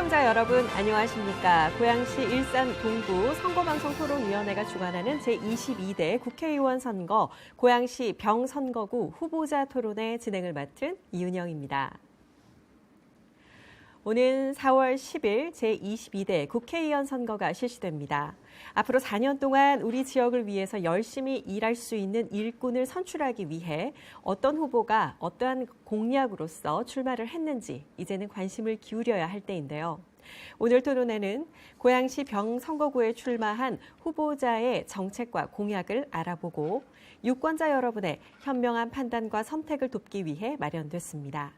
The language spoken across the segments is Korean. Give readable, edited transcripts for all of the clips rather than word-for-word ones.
시청자 여러분 안녕하십니까. 고양시 일산 동구 선거방송토론위원회가 주관하는 제22대 국회의원 선거 고양시 병선거구 후보자 토론회 진행을 맡은 이은영입니다. 오는 4월 10일 제22대 국회의원 선거가 실시됩니다. 앞으로 4년 동안 우리 지역을 위해서 열심히 일할 수 있는 일꾼을 선출하기 위해 어떤 후보가 어떠한 공약으로서 출마를 했는지 이제는 관심을 기울여야 할 때인데요. 오늘 토론회는 고양시 병선거구에 출마한 후보자의 정책과 공약을 알아보고 유권자 여러분의 현명한 판단과 선택을 돕기 위해 마련됐습니다.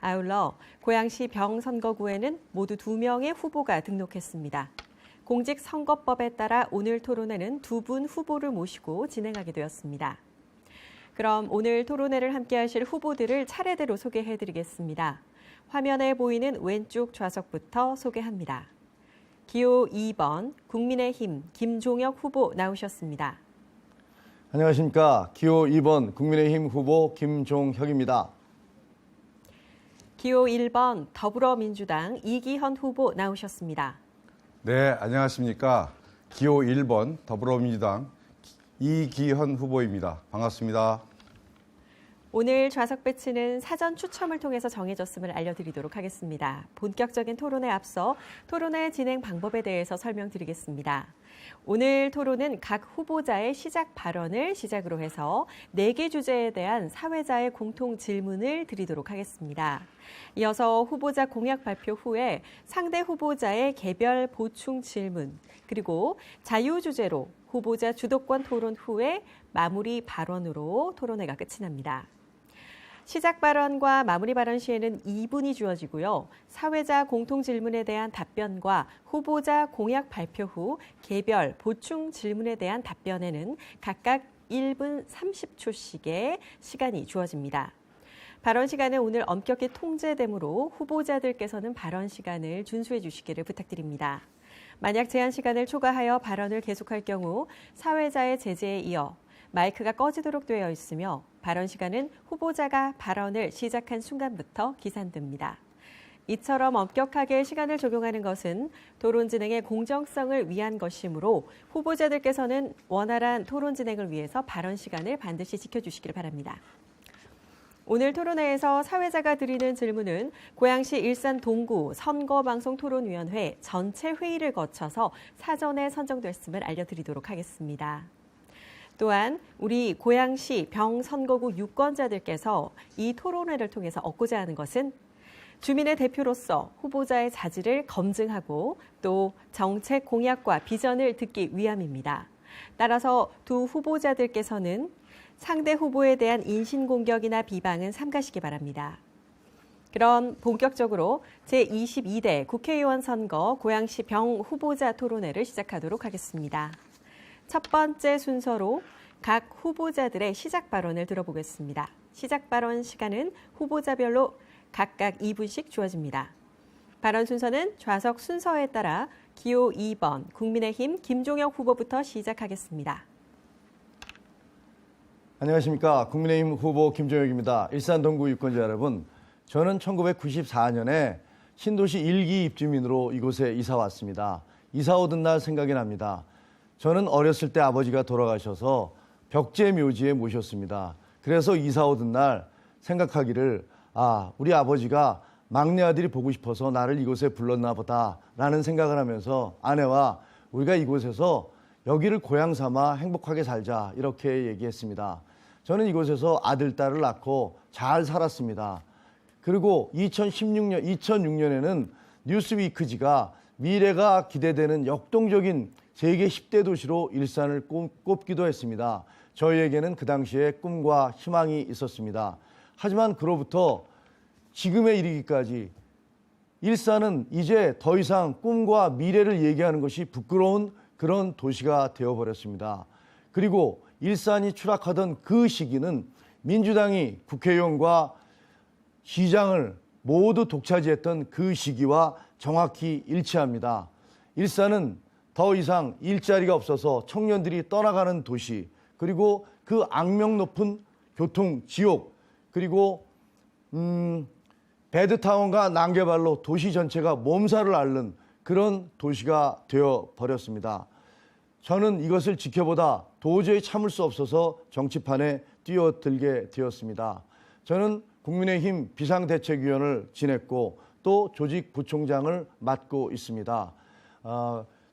아울러 고양시 병선거구에는 모두 2명의 후보가 등록했습니다. 공직선거법에 따라 오늘 토론회는 2분 후보를 모시고 진행하게 되었습니다. 그럼 오늘 토론회를 함께하실 후보들을 차례대로 소개해드리겠습니다. 화면에 보이는 왼쪽 좌석부터 소개합니다. 기호 2번 국민의힘 김종혁 후보 나오셨습니다. 안녕하십니까. 기호 2번 국민의힘 후보 김종혁입니다. 기호 1번 더불어민주당 이기현 후보 나오셨습니다. 네, 안녕하십니까. 기호 1번 더불어민주당 이기현 후보입니다. 반갑습니다. 오늘 좌석 배치는 사전 추첨을 통해서 정해졌음을 알려드리도록 하겠습니다. 본격적인 토론에 앞서 토론회 진행 방법에 대해서 설명드리겠습니다. 오늘 토론은 각 후보자의 시작 발언을 시작으로 해서 4개 주제에 대한 사회자의 공통 질문을 드리도록 하겠습니다. 이어서 후보자 공약 발표 후에 상대 후보자의 개별 보충 질문, 그리고 자유 주제로 후보자 주도권 토론 후에 마무리 발언으로 토론회가 끝이 납니다. 시작 발언과 마무리 발언 시에는 2분이 주어지고요. 사회자 공통 질문에 대한 답변과 후보자 공약 발표 후 개별 보충 질문에 대한 답변에는 각각 1분 30초씩의 시간이 주어집니다. 발언 시간은 오늘 엄격히 통제되므로 후보자들께서는 발언 시간을 준수해 주시기를 부탁드립니다. 만약 제한 시간을 초과하여 발언을 계속할 경우 사회자의 제재에 이어 마이크가 꺼지도록 되어 있으며 발언 시간은 후보자가 발언을 시작한 순간부터 기산됩니다. 이처럼 엄격하게 시간을 적용하는 것은 토론 진행의 공정성을 위한 것이므로 후보자들께서는 원활한 토론 진행을 위해서 발언 시간을 반드시 지켜주시길 바랍니다. 오늘 토론회에서 사회자가 드리는 질문은 고양시 일산 동구 선거방송토론위원회 전체 회의를 거쳐서 사전에 선정됐음을 알려드리도록 하겠습니다. 또한 우리 고양시 병선거구 유권자들께서 이 토론회를 통해서 얻고자 하는 것은 주민의 대표로서 후보자의 자질을 검증하고 또 정책 공약과 비전을 듣기 위함입니다. 따라서 두 후보자들께서는 상대 후보에 대한 인신공격이나 비방은 삼가시기 바랍니다. 그럼 본격적으로 제22대 국회의원 선거 고양시 병 후보자 토론회를 시작하도록 하겠습니다. 첫 번째 순서로 각 후보자들의 시작 발언을 들어보겠습니다. 시작 발언 시간은 후보자별로 각각 2분씩 주어집니다. 발언 순서는 좌석 순서에 따라 기호 2번 국민의힘 김종혁 후보부터 시작하겠습니다. 안녕하십니까. 국민의힘 후보 김종혁입니다. 일산 동구 유권자 여러분, 저는 1994년에 신도시 1기 입주민으로 이곳에 이사 왔습니다. 이사 오던 날 생각이 납니다. 저는 어렸을 때 아버지가 돌아가셔서 벽제 묘지에 모셨습니다. 그래서 이사 오던 날 생각하기를 우리 아버지가 막내 아들이 보고 싶어서 나를 이곳에 불렀나 보다 라는 생각을 하면서 아내와 우리가 이곳에서 여기를 고향 삼아 행복하게 살자 이렇게 얘기했습니다. 저는 이곳에서 아들, 딸을 낳고 잘 살았습니다. 그리고 2006년에는 뉴스위크지가 미래가 기대되는 역동적인 세계 10대 도시로 일산을 꼽기도 했습니다. 저희에게는 그 당시에 꿈과 희망이 있었습니다. 하지만 그로부터 지금에 이르기까지 일산은 이제 더 이상 꿈과 미래를 얘기하는 것이 부끄러운 그런 도시가 되어버렸습니다. 그리고 일산이 추락하던 그 시기는 민주당이 국회의원과 시장을 모두 독차지했던 그 시기와 정확히 일치합니다. 일산은 더 이상 일자리가 없어서 청년들이 떠나가는 도시, 그리고 그 악명 높은 교통 지옥, 그리고 배드타운과 난개발로 도시 전체가 몸살을 앓는 그런 도시가 되어 버렸습니다. 저는 이것을 지켜보다 도저히 참을 수 없어서 정치판에 뛰어들게 되었습니다. 저는 국민의힘 비상대책위원을 지냈고 또 조직부총장을 맡고 있습니다.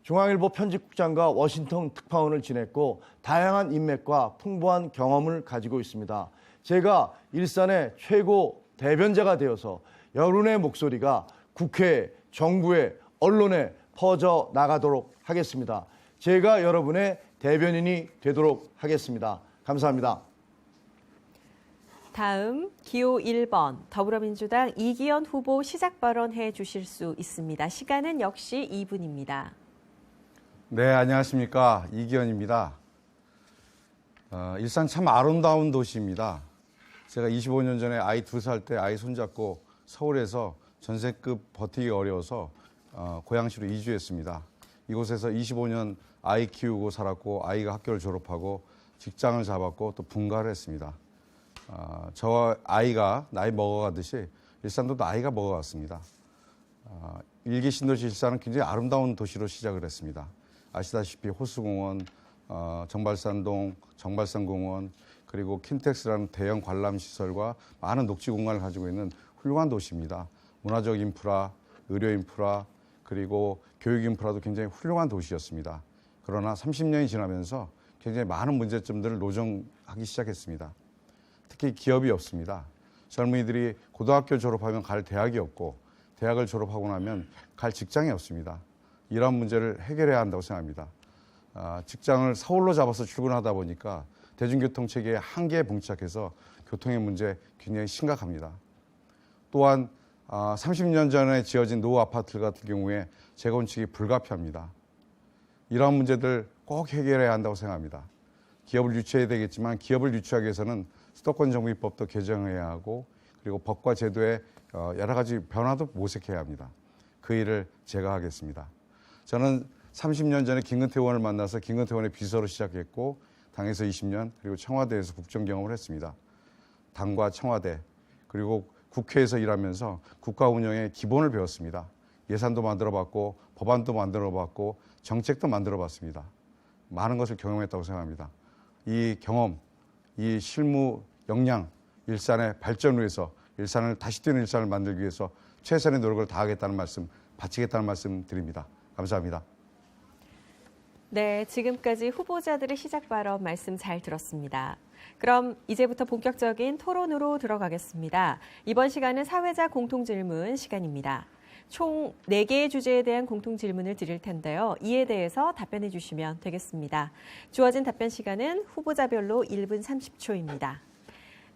중앙일보 편집국장과 워싱턴 특파원을 지냈고 다양한 인맥과 풍부한 경험을 가지고 있습니다. 제가 일산의 최고 대변자가 되어서 여론의 목소리가 국회에, 정부에, 언론에 퍼져 나가도록 하겠습니다. 제가 여러분의 대변인이 되도록 하겠습니다. 감사합니다. 다음 기호 1번 더불어민주당 이기현 후보 시작 발언해 주실 수 있습니다. 시간은 역시 2분입니다. 네, 안녕하십니까. 이기현입니다. 일산 참 아름다운 도시입니다. 제가 25년 전에 아이 2살 때 아이 손잡고 서울에서 전세급 버티기 어려워서 고양시로 이주했습니다. 이곳에서 25년 아이 키우고 살았고 아이가 학교를 졸업하고 직장을 잡았고 또 분가를 했습니다. 저 아이가 나이 먹어가듯이 일산도 나이가 먹어갔습니다. 일기 신도시 일산은 굉장히 아름다운 도시로 시작을 했습니다. 아시다시피 호수공원, 정발산동, 정발산공원, 그리고 킨텍스라는 대형 관람시설과 많은 녹지 공간을 가지고 있는 훌륭한 도시입니다. 문화적 인프라, 의료 인프라, 그리고 교육 인프라도 굉장히 훌륭한 도시였습니다. 그러나 30년이 지나면서 굉장히 많은 문제점들을 노정하기 시작했습니다. 특히 기업이 없습니다. 젊은이들이 고등학교 졸업하면 갈 대학이 없고 대학을 졸업하고 나면 갈 직장이 없습니다. 이런 문제를 해결해야 한다고 생각합니다. 직장을 서울로 잡아서 출근하다 보니까 대중교통 체계의 한계에 봉착해서 교통의 문제 굉장히 심각합니다. 또한 30년 전에 지어진 노후 아파트 같은 경우에 재건축이 불가피합니다. 이러한 문제들 꼭 해결해야 한다고 생각합니다. 기업을 유치해야 되겠지만 기업을 유치하기 위해서는 수도권 정비법도 개정해야 하고 그리고 법과 제도에 여러 가지 변화도 모색해야 합니다. 그 일을 제가 하겠습니다. 저는 30년 전에 김근태 의원을 만나서 김근태 의원의 비서로 시작했고 당에서 20년 그리고 청와대에서 국정 경험을 했습니다. 당과 청와대 그리고 국회에서 일하면서 국가 운영의 기본을 배웠습니다. 예산도 만들어봤고 법안도 만들어봤고 정책도 만들어봤습니다. 많은 것을 경험했다고 생각합니다. 이 경험, 이 실무 역량, 일산의 발전을 위해서 일산을 다시 뛰는 일산을 만들기 위해서 최선의 노력을 다하겠다는 말씀, 바치겠다는 말씀 드립니다. 감사합니다. 네, 지금까지 후보자들의 시작 발언 말씀 잘 들었습니다. 그럼 이제부터 본격적인 토론으로 들어가겠습니다. 이번 시간은 사회자 공통질문 시간입니다. 총 4개의 주제에 대한 공통질문을 드릴 텐데요. 이에 대해서 답변해 주시면 되겠습니다. 주어진 답변 시간은 후보자별로 1분 30초입니다.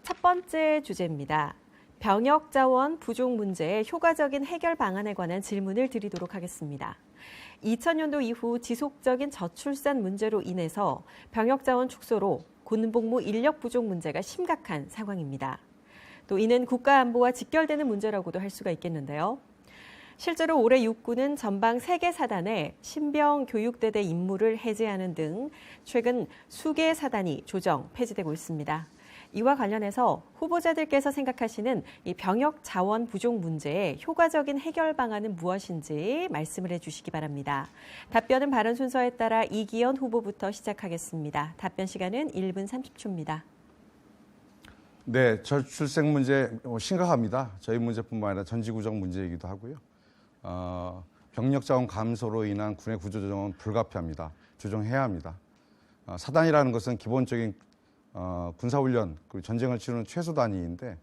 첫 번째 주제입니다. 병역 자원 부족 문제의 효과적인 해결 방안에 관한 질문을 드리도록 하겠습니다. 2000년도 이후 지속적인 저출산 문제로 인해서 병역 자원 축소로 군복무 인력 부족 문제가 심각한 상황입니다. 또 이는 국가 안보와 직결되는 문제라고도 할 수가 있겠는데요. 실제로 올해 육군은 전방 3개 사단에 신병 교육대대 임무를 해제하는 등 최근 수개 사단이 조정, 폐지되고 있습니다. 이와 관련해서 후보자들께서 생각하시는 이 병역 자원 부족 문제의 효과적인 해결 방안은 무엇인지 말씀을 해주시기 바랍니다. 답변은 발언 순서에 따라 이기현 후보부터 시작하겠습니다. 답변 시간은 1분 30초입니다. 네, 저출생 문제 심각합니다. 저희 문제뿐만 아니라 전지구적 문제이기도 하고요. 병력 자원 감소로 인한 군의 구조 조정은 불가피합니다. 조정해야 합니다. 사단이라는 것은 기본적인 군사훈련 그리고 전쟁을 치르는 최소 단위인데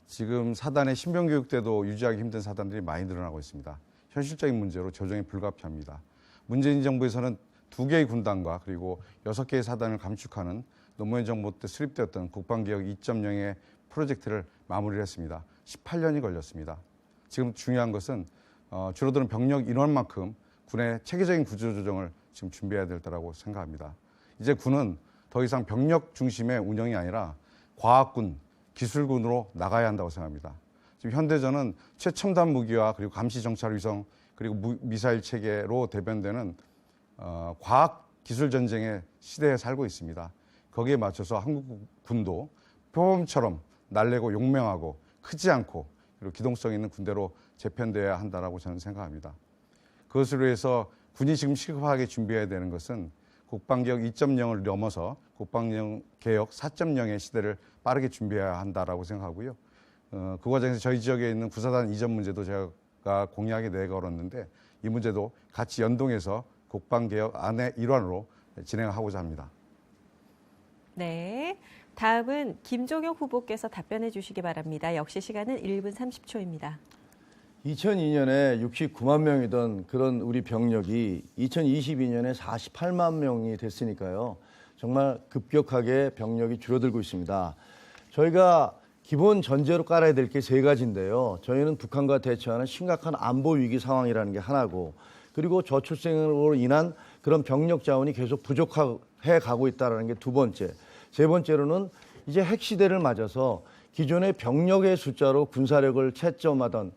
지금 사단의 신병교육대도 유지하기 힘든 사단들이 많이 늘어나고 있습니다. 현실적인 문제로 조정이 불가피합니다. 문재인 정부에서는 2개의 군단과 그리고 6개의 사단을 감축하는 노무현 정부 때 수립되었던 국방개혁 2.0의 프로젝트를 마무리를 했습니다. 18년이 걸렸습니다. 지금 중요한 것은 줄어드는 병력 인원만큼 군의 체계적인 구조 조정을 지금 준비해야 될 때라고 생각합니다. 이제 군은 더 이상 병력 중심의 운영이 아니라 과학군, 기술군으로 나가야 한다고 생각합니다. 지금 현대전은 최첨단 무기와 그리고 감시 정찰 위성 그리고 미사일 체계로 대변되는 과학 기술 전쟁의 시대에 살고 있습니다. 거기에 맞춰서 한국 군도 표범처럼 날래고 용맹하고 크지 않고 그리고 기동성 있는 군대로 재편돼야 한다라고 저는 생각합니다. 그것을 위해서 군이 지금 시급하게 준비해야 되는 것은 국방개혁 2.0을 넘어서 국방개혁 4.0의 시대를 빠르게 준비해야 한다라고 생각하고요. 그 과정에서 저희 지역에 있는 구사단 이전 문제도 제가 공약에 내걸었는데 이 문제도 같이 연동해서 국방개혁 안의 일환으로 진행하고자 합니다. 네. 다음은 김종혁 후보께서 답변해 주시기 바랍니다. 역시 시간은 1분 30초입니다. 2002년에 69만 명이던 그런 우리 병력이 2022년에 48만 명이 됐으니까요. 정말 급격하게 병력이 줄어들고 있습니다. 저희가 기본 전제로 깔아야 될 게 세 가지인데요. 저희는 북한과 대처하는 심각한 안보 위기 상황이라는 게 하나고, 그리고 저출생으로 인한 그런 병력 자원이 계속 부족해 가고 있다는 게 두 번째. 세 번째로는 이제 핵시대를 맞아서 기존의 병력의 숫자로 군사력을 채점하던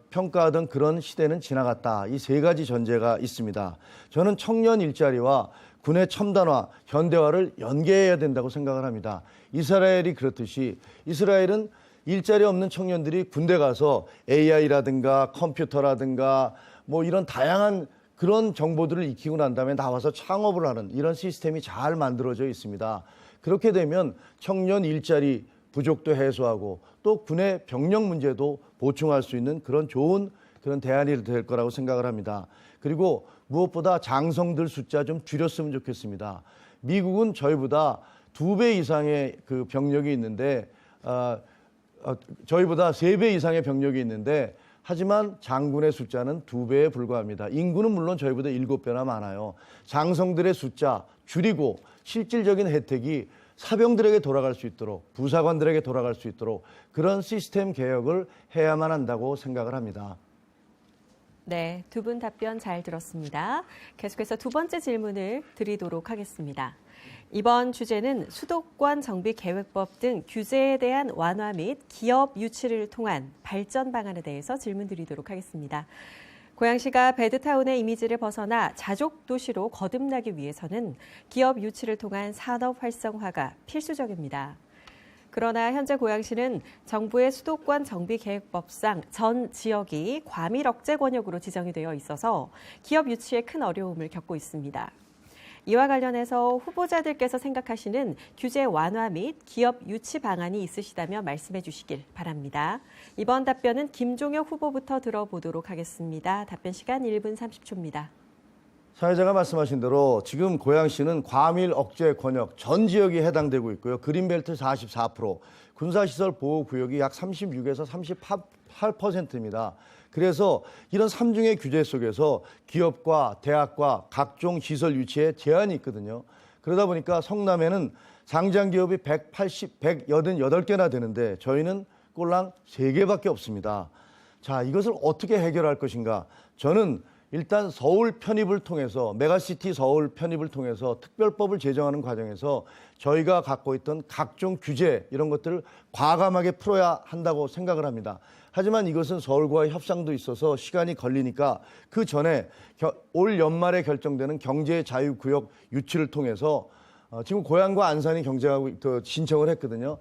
평가하던 그런 시대는 지나갔다. 이 세 가지 전제가 있습니다. 저는 청년 일자리와 군의 첨단화, 현대화를 연계해야 된다고 생각을 합니다. 이스라엘이 그렇듯이 이스라엘은 일자리 없는 청년들이 군대 가서 AI라든가 컴퓨터라든가 뭐 이런 다양한 그런 정보들을 익히고 난 다음에 나와서 창업을 하는 이런 시스템이 잘 만들어져 있습니다. 그렇게 되면 청년 일자리 부족도 해소하고 또 군의 병력 문제도 보충할 수 있는 그런 좋은 그런 대안이 될 거라고 생각을 합니다. 그리고 무엇보다 장성들 숫자 좀 줄였으면 좋겠습니다. 미국은 저희보다 2배 이상의 그 병력이 있는데 저희보다 3배 이상의 병력이 있는데 하지만 장군의 숫자는 2배에 불과합니다. 인구는 물론 저희보다 7배나 많아요. 장성들의 숫자 줄이고 실질적인 혜택이 사병들에게 돌아갈 수 있도록, 부사관들에게 돌아갈 수 있도록 그런 시스템 개혁을 해야만 한다고 생각을 합니다. 네, 두 분 답변 잘 들었습니다. 계속해서 두 번째 질문을 드리도록 하겠습니다. 이번 주제는 수도권 정비 계획법 등 규제에 대한 완화 및 기업 유치를 통한 발전 방안에 대해서 질문 드리도록 하겠습니다. 고양시가 배드타운의 이미지를 벗어나 자족 도시로 거듭나기 위해서는 기업 유치를 통한 산업 활성화가 필수적입니다. 그러나 현재 고양시는 정부의 수도권 정비계획법상 전 지역이 과밀 억제 권역으로 지정이 되어 있어서 기업 유치에 큰 어려움을 겪고 있습니다. 이와 관련해서 후보자들께서 생각하시는 규제 완화 및 기업 유치 방안이 있으시다면 말씀해 주시길 바랍니다. 이번 답변은 김종혁 후보부터 들어보도록 하겠습니다. 답변 시간 1분 30초입니다. 사회자가 말씀하신 대로 지금 고양시는 과밀 억제 권역 전 지역이 해당되고 있고요. 그린벨트 44%, 군사시설 보호구역이 약 36에서 38%입니다. 그래서 이런 삼중의 규제 속에서 기업과 대학과 각종 시설 유치에 제한이 있거든요. 그러다 보니까 성남에는 상장 기업이 188개나 되는데 저희는 꼴랑 3개밖에 없습니다. 자, 이것을 어떻게 해결할 것인가? 저는 일단 서울 편입을 통해서 메가시티 서울 편입을 통해서 특별법을 제정하는 과정에서 저희가 갖고 있던 각종 규제 이런 것들을 과감하게 풀어야 한다고 생각을 합니다. 하지만 이것은 서울과의 협상도 있어서 시간이 걸리니까 그 전에 올 연말에 결정되는 경제자유구역 유치를 통해서 지금 고양과 안산이 경쟁하고 신청을 했거든요.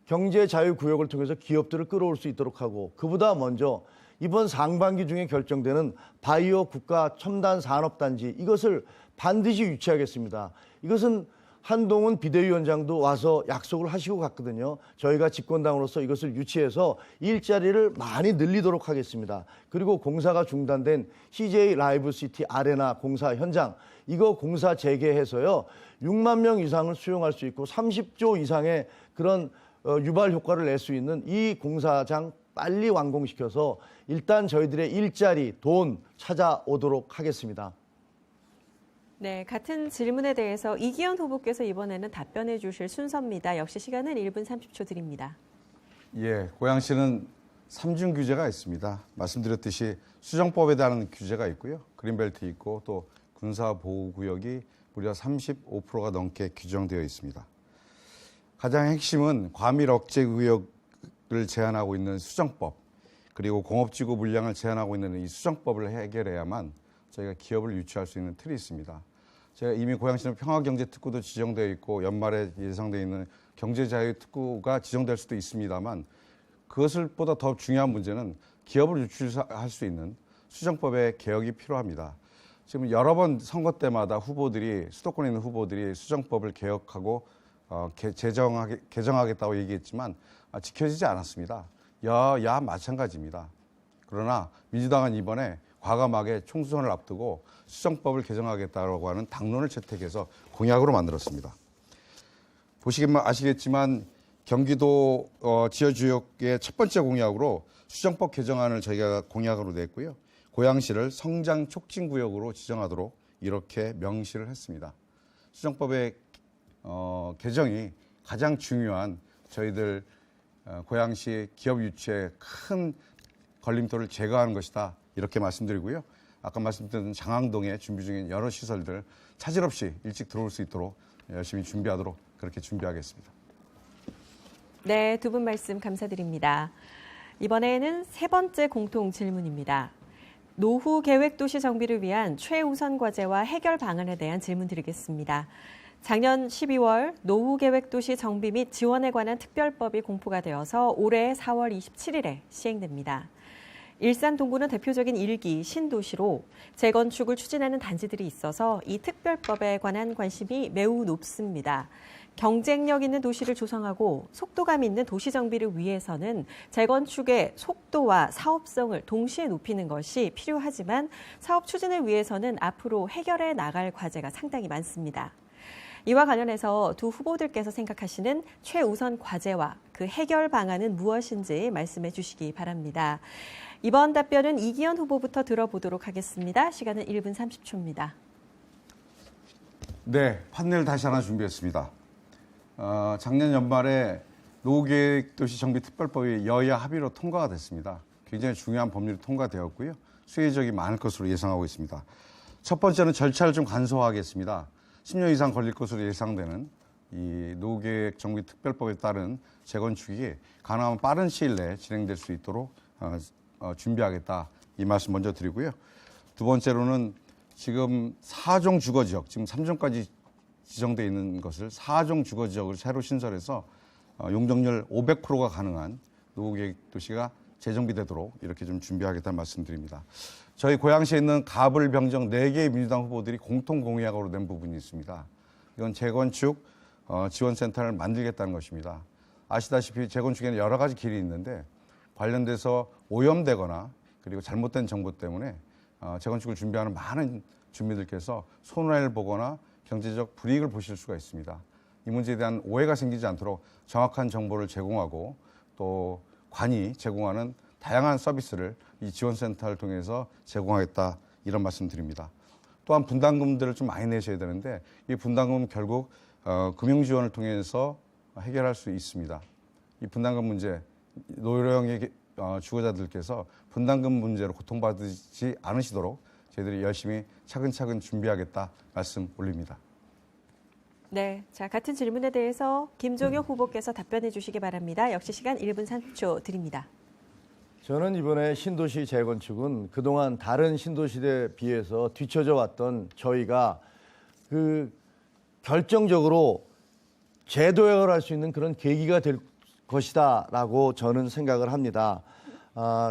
경제자유구역을 통해서 기업들을 끌어올 수 있도록 하고 그보다 먼저 이번 상반기 중에 결정되는 바이오 국가 첨단 산업단지 이것을 반드시 유치하겠습니다. 이것은 한동훈 비대위원장도 와서 약속을 하시고 갔거든요. 저희가 집권당으로서 이것을 유치해서 일자리를 많이 늘리도록 하겠습니다. 그리고 공사가 중단된 CJ 라이브시티 아레나 공사 현장 이거 공사 재개해서요. 6만 명 이상을 수용할 수 있고 30조 이상의 그런 유발 효과를 낼 수 있는 이 공사장 빨리 완공시켜서 일단 저희들의 일자리, 돈 찾아오도록 하겠습니다. 네, 같은 질문에 대해서 이기현 후보께서 이번에는 답변해 주실 순서입니다. 역시 시간은 1분 30초 드립니다. 예, 고양시는 삼중 규제가 있습니다. 말씀드렸듯이 수정법에 대한 규제가 있고요. 그린벨트 있고 또 군사보호구역이 무려 35%가 넘게 규정되어 있습니다. 가장 핵심은 과밀 억제 구역을 제한하고 있는 수정법, 그리고 공업지구 물량을 제한하고 있는 이 수정법을 해결해야만 저희가 기업을 유치할 수 있는 틀이 있습니다. 제가 이미 고양시는 평화경제특구도 지정되어 있고 연말에 예상되어 있는 경제자유특구가 지정될 수도 있습니다만 그것을보다 더 중요한 문제는 기업을 유출할 수 있는 수정법의 개혁이 필요합니다. 지금 여러 번 선거 때마다 수도권에 있는 후보들이 수정법을 개혁하고 개정하겠다고 얘기했지만 지켜지지 않았습니다. 여야 마찬가지입니다. 그러나 민주당은 이번에 과감하게 총선을 앞두고 수정법을 개정하겠다고 하는 당론을 채택해서 공약으로 만들었습니다. 보시면 아시겠지만 경기도 지역주역의 첫 번째 공약으로 수정법 개정안을 저희가 공약으로 냈고요. 고양시를 성장 촉진구역으로 지정하도록 이렇게 명시를 했습니다. 수정법의 개정이 가장 중요한 저희들 고양시 기업 유치에 큰 걸림돌을 제거하는 것이다. 이렇게 말씀드리고요. 아까 말씀드린 장항동에 준비 중인 여러 시설들 차질 없이 일찍 들어올 수 있도록 열심히 준비하도록 그렇게 준비하겠습니다. 네, 두 분 말씀 감사드립니다. 이번에는 세 번째 공통 질문입니다. 노후 계획 도시 정비를 위한 최우선 과제와 해결 방안에 대한 질문 드리겠습니다. 작년 12월 노후 계획 도시 정비 및 지원에 관한 특별법이 공포가 되어서 올해 4월 27일에 시행됩니다. 일산 동구는 대표적인 1기 신도시로 재건축을 추진하는 단지들이 있어서 이 특별법에 관한 관심이 매우 높습니다. 경쟁력 있는 도시를 조성하고 속도감 있는 도시 정비를 위해서는 재건축의 속도와 사업성을 동시에 높이는 것이 필요하지만 사업 추진을 위해서는 앞으로 해결해 나갈 과제가 상당히 많습니다. 이와 관련해서 두 후보들께서 생각하시는 최우선 과제와 그 해결 방안은 무엇인지 말씀해 주시기 바랍니다. 이번 답변은 이기현 후보부터 들어보도록 하겠습니다. 시간은 1분 30초입니다. 네, 판넬 다시 하나 준비했습니다. 작년 연말에 노후계획도시 정비특별법이 여야 합의로 통과가 됐습니다. 굉장히 중요한 법률이 통과되었고요. 수혜적이 많을 것으로 예상하고 있습니다. 첫 번째는 절차를 좀 간소화하겠습니다. 10년 이상 걸릴 것으로 예상되는 이 노후계획 정비특별법에 따른 재건축이 가능하면 빠른 시일 내에 진행될 수 있도록 준비하겠다. 이 말씀 먼저 드리고요. 두 번째로는 지금 4종 주거지역, 지금 3종까지 지정되어 있는 것을 4종 주거지역을 새로 신설해서 용적률 500%가 가능한 노후계획 도시가 재정비되도록 이렇게 좀 준비하겠다는 말씀드립니다. 저희 고양시에 있는 가불, 병정 4개의 민주당 후보들이 공통 공약으로 낸 부분이 있습니다. 이건 재건축 지원센터를 만들겠다는 것입니다. 아시다시피 재건축에는 여러 가지 길이 있는데 관련돼서 오염되거나 그리고 잘못된 정보 때문에 재건축을 준비하는 많은 주민들께서 손해를 보거나 경제적 불이익을 보실 수가 있습니다. 이 문제에 대한 오해가 생기지 않도록 정확한 정보를 제공하고 또 관이 제공하는 다양한 서비스를 이 지원센터를 통해서 제공하겠다 이런 말씀 드립니다. 또한 분담금들을 좀 많이 내셔야 되는데 이 분담금 결국 금융지원을 통해서 해결할 수 있습니다. 이 분담금 문제 노령의 주거자들께서 분담금 문제로 고통받지 않으시도록 저희들이 열심히 차근차근 준비하겠다 말씀 올립니다. 네, 자 같은 질문에 대해서 김종혁 후보께서 답변해 주시기 바랍니다. 역시 시간 1분 30초 드립니다. 저는 이번에 신도시 재건축은 그동안 다른 신도시에 비해서 뒤처져 왔던 저희가 그 결정적으로 재도약을 할 수 있는 그런 계기가 될 것이다라고 저는 생각을 합니다.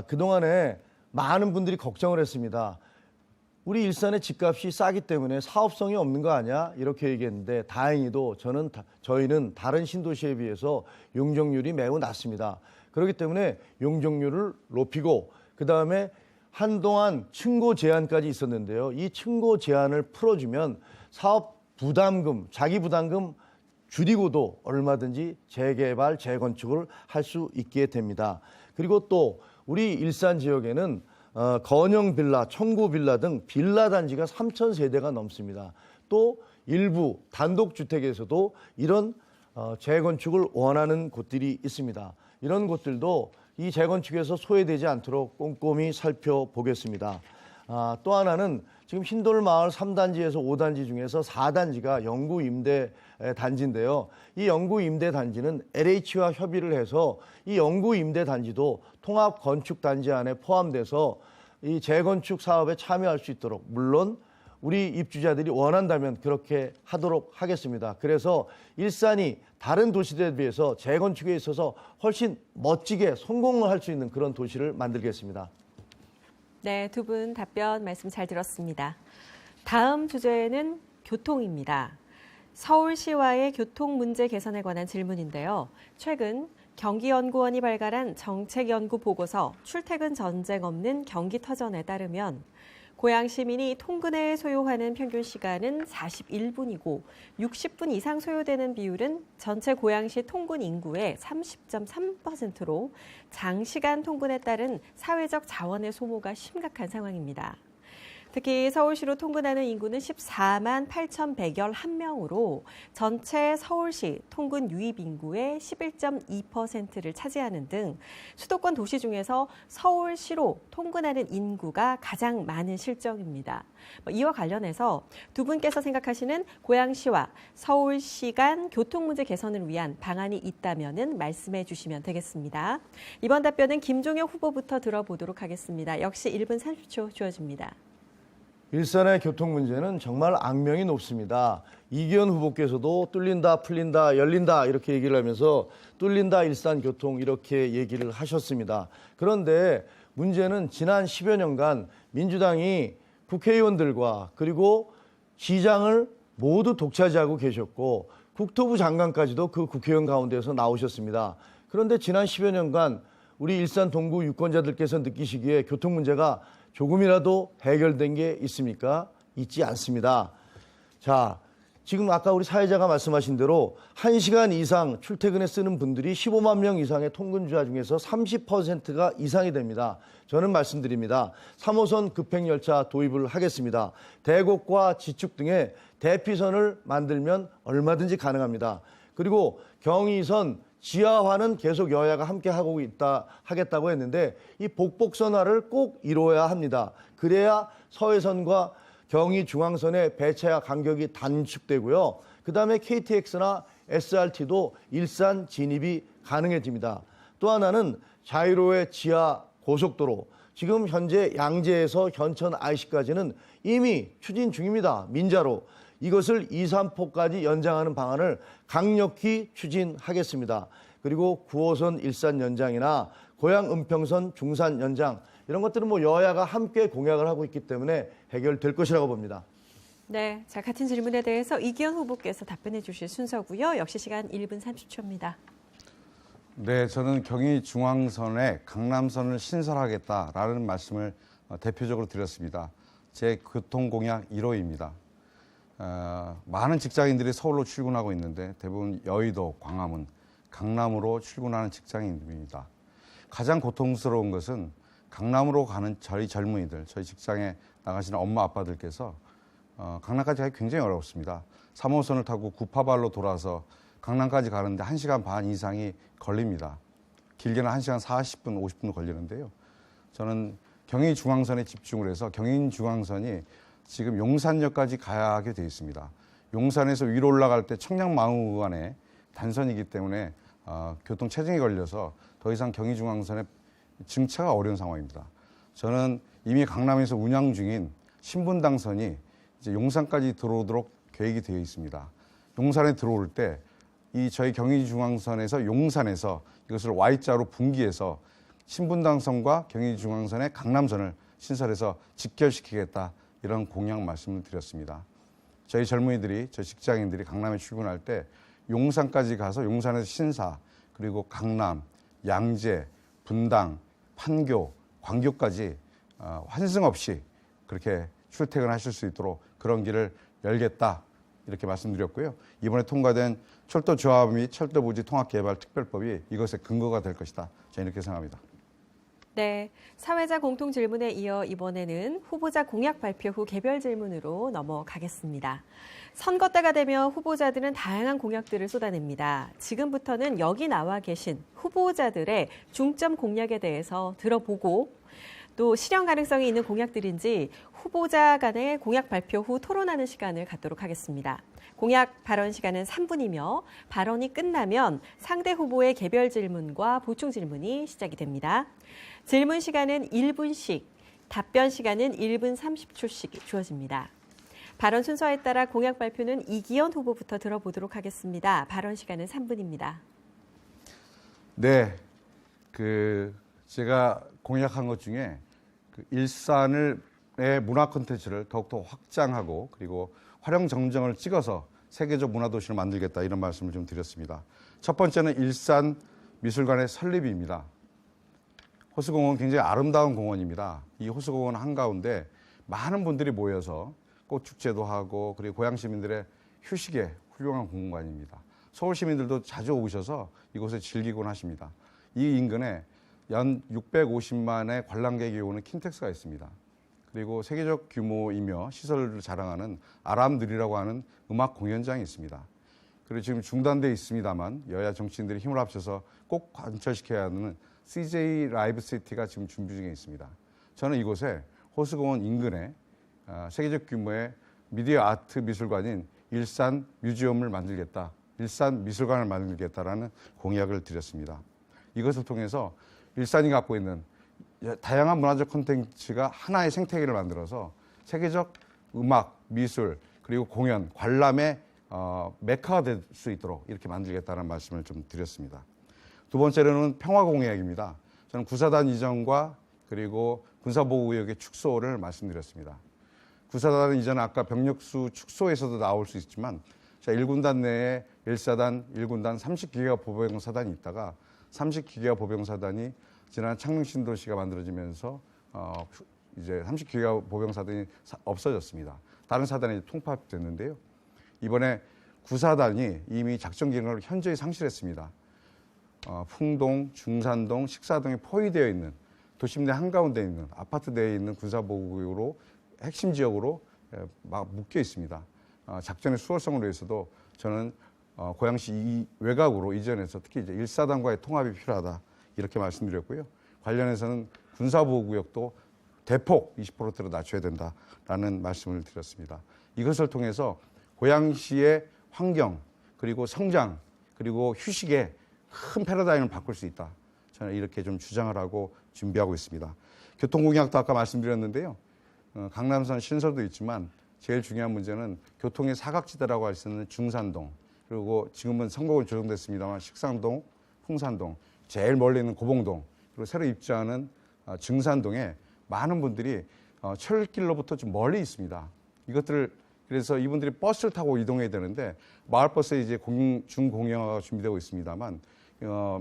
그동안에 많은 분들이 걱정을 했습니다. 우리 일산의 집값이 싸기 때문에 사업성이 없는 거 아니야? 이렇게 얘기했는데 다행히도 저희는 다른 신도시에 비해서 용적률이 매우 낮습니다. 그렇기 때문에 용적률을 높이고 그다음에 한동안 층고 제한까지 있었는데요. 이 층고 제한을 풀어주면 사업 부담금, 자기 부담금 줄이고도 얼마든지 재개발, 재건축을 할 수 있게 됩니다. 그리고 또 우리 일산 지역에는 건영 빌라, 청구 빌라 등 빌라 단지가 3,000세대가 넘습니다. 또 일부 단독주택에서도 이런 재건축을 원하는 곳들이 있습니다. 이런 곳들도 이 재건축에서 소외되지 않도록 꼼꼼히 살펴보겠습니다. 또 하나는 지금 흰돌마을 3단지에서 5단지 중에서 4단지가 영구 임대 단지인데요. 이 영구 임대 단지는 LH와 협의를 해서 이 영구 임대 단지도 통합 건축 단지 안에 포함돼서 이 재건축 사업에 참여할 수 있도록 물론 우리 입주자들이 원한다면 그렇게 하도록 하겠습니다. 그래서 일산이 다른 도시들에 비해서 재건축에 있어서 훨씬 멋지게 성공을 할 수 있는 그런 도시를 만들겠습니다. 네, 두 분 답변 말씀 잘 들었습니다. 다음 주제는 교통입니다. 서울시와의 교통 문제 개선에 관한 질문인데요. 최근 경기연구원이 발간한 정책연구 보고서 출퇴근 전쟁 없는 경기터전에 따르면 고양 시민이 통근에 소요하는 평균 시간은 41분이고 60분 이상 소요되는 비율은 전체 고양시 통근 인구의 30.3%로 장시간 통근에 따른 사회적 자원의 소모가 심각한 상황입니다. 특히 서울시로 통근하는 인구는 14만 8,111명으로 전체 서울시 통근 유입 인구의 11.2%를 차지하는 등 수도권 도시 중에서 서울시로 통근하는 인구가 가장 많은 실정입니다. 이와 관련해서 두 분께서 생각하시는 고양시와 서울시 간 교통 문제 개선을 위한 방안이 있다면 말씀해 주시면 되겠습니다. 이번 답변은 김종혁 후보부터 들어보도록 하겠습니다. 역시 1분 30초 주어집니다. 일산의 교통 문제는 정말 악명이 높습니다. 이기현 후보께서도 뚫린다, 풀린다, 열린다 이렇게 얘기를 하면서 뚫린다 일산 교통 이렇게 얘기를 하셨습니다. 그런데 문제는 지난 10여 년간 민주당이 국회의원들과 그리고 시장을 모두 독차지하고 계셨고 국토부 장관까지도 그 국회의원 가운데서 나오셨습니다. 그런데 지난 10여 년간 우리 일산 동구 유권자들께서 느끼시기에 교통 문제가 조금이라도 해결된 게 있습니까? 있지 않습니다. 자, 지금 아까 우리 사회자가 말씀하신 대로 1시간 이상 출퇴근에 쓰는 분들이 15만 명 이상의 통근주자 중에서 30%가 이상이 됩니다. 저는 말씀드립니다. 3호선 급행열차 도입을 하겠습니다. 대곡과 지축 등의 대피선을 만들면 얼마든지 가능합니다. 그리고 경의선 지하화는 계속 여야가 함께 하겠다고 했는데 이 복복선화를 꼭 이루어야 합니다. 그래야 서해선과 경의중앙선의 배차 간격이 단축되고요. 그다음에 KTX나 SRT도 일산 진입이 가능해집니다. 또 하나는 자유로의 지하 고속도로. 지금 현재 양재에서 현천 IC까지는 이미 추진 중입니다. 민자로. 이것을 2, 3포까지 연장하는 방안을 강력히 추진하겠습니다. 그리고 9호선 일산 연장이나 고양 은평선 중산 연장 이런 것들은 여야가 함께 공약을 하고 있기 때문에 해결될 것이라고 봅니다. 네, 자 같은 질문에 대해서 이기현 후보께서 답변해 주실 순서고요. 역시 시간 1분 30초입니다. 네, 저는 경의중앙선에 강남선을 신설하겠다라는 말씀을 대표적으로 드렸습니다. 제 교통공약 1호입니다. 많은 직장인들이 서울로 출근하고 있는데 대부분 여의도, 광화문, 강남으로 출근하는 직장인들입니다. 가장 고통스러운 것은 강남으로 가는 저희 젊은이들, 저희 직장에 나가시는 엄마 아빠들께서 강남까지 가기 굉장히 어렵습니다. 3호선을 타고 구파발로 돌아서 강남까지 가는데 1시간 반 이상이 걸립니다. 길게는 1시간 40분, 50분 걸리는데요. 저는 경의중앙선에 집중을 해서 경의중앙선이 지금 용산역까지 가야 하게 되어 있습니다. 용산에서 위로 올라갈 때 청량망우 구간에 단선이기 때문에 교통 체증이 걸려서 더 이상 경의중앙선에 증차가 어려운 상황입니다. 저는 이미 강남에서 운영 중인 신분당선이 이제 용산까지 들어오도록 계획이 되어 있습니다. 용산에 들어올 때 이 저희 경의중앙선에서 용산에서 이것을 Y자로 분기해서 신분당선과 경의중앙선의 강남선을 신설해서 직결시키겠다. 이런 공약 말씀을 드렸습니다. 저희 젊은이들이, 저희 직장인들이 강남에 출근할 때 용산까지 가서 용산에서 신사, 그리고 강남, 양재, 분당, 판교, 광교까지 환승 없이 그렇게 출퇴근하실 수 있도록 그런 길을 열겠다. 이렇게 말씀드렸고요. 이번에 통과된 철도조합 및 철도부지 통합개발특별법이 이것의 근거가 될 것이다. 저는 이렇게 생각합니다. 네, 사회자 공통 질문에 이어 이번에는 후보자 공약 발표 후 개별 질문으로 넘어가겠습니다. 선거 때가 되면 후보자들은 다양한 공약들을 쏟아냅니다. 지금부터는 여기 나와 계신 후보자들의 중점 공약에 대해서 들어보고 또 실현 가능성이 있는 공약들인지 후보자 간의 공약 발표 후 토론하는 시간을 갖도록 하겠습니다. 공약 발언 시간은 3분이며 발언이 끝나면 상대 후보의 개별 질문과 보충 질문이 시작이 됩니다. 질문 시간은 1분씩, 답변 시간은 1분 30초씩 주어집니다. 발언 순서에 따라 공약 발표는 이기현 후보부터 들어보도록 하겠습니다. 발언 시간은 3분입니다. 네, 제가 공약한 것 중에 일산의 문화 콘텐츠를 더욱더 확장하고 그리고 활용 정정을 찍어서 세계적 문화도시를 만들겠다 이런 말씀을 좀 드렸습니다. 첫 번째는 일산 미술관의 설립입니다. 호수공원 굉장히 아름다운 공원입니다. 이 호수공원 한가운데 많은 분들이 모여서 꽃축제도 하고 그리고 고향 시민들의 휴식의 훌륭한 공간입니다. 서울 시민들도 자주 오셔서 이곳에 즐기곤 하십니다. 이 인근에 연 650만의 관람객이 오는 킨텍스가 있습니다. 그리고 세계적 규모이며 시설을 자랑하는 아람들이라고 하는 음악 공연장이 있습니다. 그리고 지금 중단돼 있습니다만 여야 정치인들이 힘을 합쳐서 꼭 관철시켜야 하는 CJ 라이브 시티가 지금 준비 중에 있습니다. 저는 이곳에 호수공원 인근에 세계적 규모의 미디어 아트 미술관인 일산 뮤지엄을 만들겠다, 일산 미술관을 만들겠다라는 공약을 드렸습니다. 이것을 통해서 일산이 갖고 있는 다양한 문화적 콘텐츠가 하나의 생태계를 만들어서 세계적 음악, 미술, 그리고 공연, 관람의 메카가 될 수 있도록 이렇게 만들겠다는 말씀을 좀 드렸습니다. 두 번째로는 평화공약입니다. 저는 구사단 이전과 그리고 군사보호구역의 축소를 말씀드렸습니다. 구사단 이전은 아까 병력수 축소에서도 나올 수 있지만 1군단 내에 1사단, 1군단 30기가 보병사단이 있다가 30기가 보병사단이 지난 창릉신도시가 만들어지면서 이제 30기가 보병사단이 없어졌습니다. 다른 사단이 통합됐는데요. 이번에 구사단이 이미 작전 기능을 현저히 상실했습니다. 풍동, 중산동, 식사동에 포위되어 있는 도심 내 한가운데 있는 아파트 내에 있는 군사보호구역으로 핵심 지역으로 막 묶여 있습니다. 작전의 수월성을 위해서도 저는 고양시 이 외곽으로 이전해서 특히 이제 1사단과의 통합이 필요하다 이렇게 말씀드렸고요. 관련해서는 군사보호구역도 대폭 20%대로 낮춰야 된다라는 말씀을 드렸습니다. 이것을 통해서 고양시의 환경 그리고 성장 그리고 휴식의 큰 패러다임을 바꿀 수 있다. 저는 이렇게 좀 주장을 하고 준비하고 있습니다. 교통공약도 아까 말씀드렸는데요. 강남선 신설도 있지만 제일 중요한 문제는 교통의 사각지대라고 할 수 있는 중산동 그리고 지금은 선거구로 조정됐습니다만 식상동, 풍산동, 제일 멀리 있는 고봉동 그리고 새로 입주하는 증산동에 많은 분들이 철길로부터 좀 멀리 있습니다. 이것들을 그래서 이분들이 버스를 타고 이동해야 되는데 마을버스에 이제 중공영화가 준비되고 있습니다만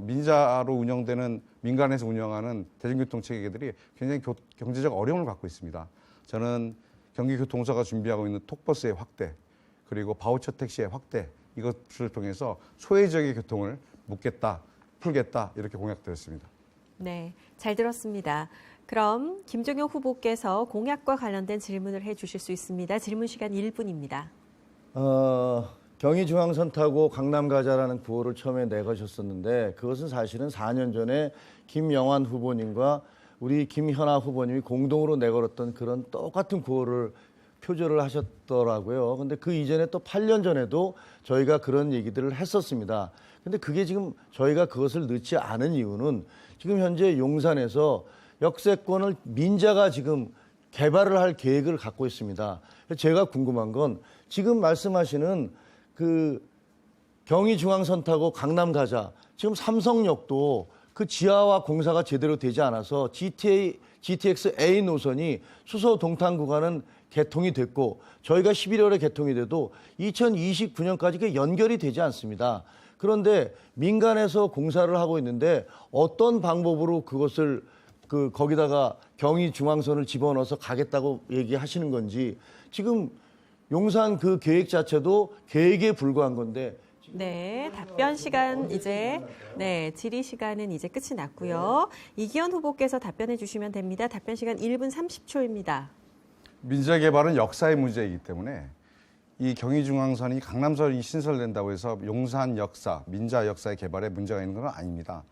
민자로 운영되는 민간에서 운영하는 대중교통 체계들이 굉장히 경제적 어려움을 갖고 있습니다. 저는 경기교통사가 준비하고 있는 톡버스의 확대 그리고 바우처 택시의 확대 이것을 통해서 소외지역의 교통을 묶겠다, 풀겠다 이렇게 공약드렸습니다. 네, 잘 들었습니다. 그럼 김종영 후보께서 공약과 관련된 질문을 해주실 수 있습니다. 질문 시간 1분입니다. 경의중앙선 타고 강남 가자라는 구호를 처음에 내거셨었는데 그것은 사실은 4년 전에 김영환 후보님과 우리 김현아 후보님이 공동으로 내걸었던 그런 똑같은 구호를 표절을 하셨더라고요. 근데 그 이전에 또 8년 전에도 저희가 그런 얘기들을 했었습니다. 근데 그게 지금 저희가 그것을 넣지 않은 이유는 지금 현재 용산에서 역세권을 민자가 지금 개발을 할 계획을 갖고 있습니다. 제가 궁금한 건 지금 말씀하시는 그 경의중앙선 타고 강남 가자 지금 삼성역도 그 지하화 공사가 제대로 되지 않아서 GTX A 노선이 수서 동탄 구간은 개통이 됐고 저희가 11월에 개통이 돼도 2029년까지 그게 연결이 되지 않습니다. 그런데 민간에서 공사를 하고 있는데 어떤 방법으로 그것을 거기다가 경의중앙선을 집어넣어서 가겠다고 얘기하시는 건지 지금 용산 그 계획 자체도 계획에 불과한 건데 네, 답변 시간 질의 시간은 이제 끝이 났고요. 이기현 후보께서 답변해 주시면 됩니다. 답변 시간 1분 30초입니다. 민자 개발은 역사의 문제이기 때문에 이 경의중앙선이 강남선이 신설된다고 해서 용산 역사, 민자 역사의 개발에 문제가 있는 건 아닙니다.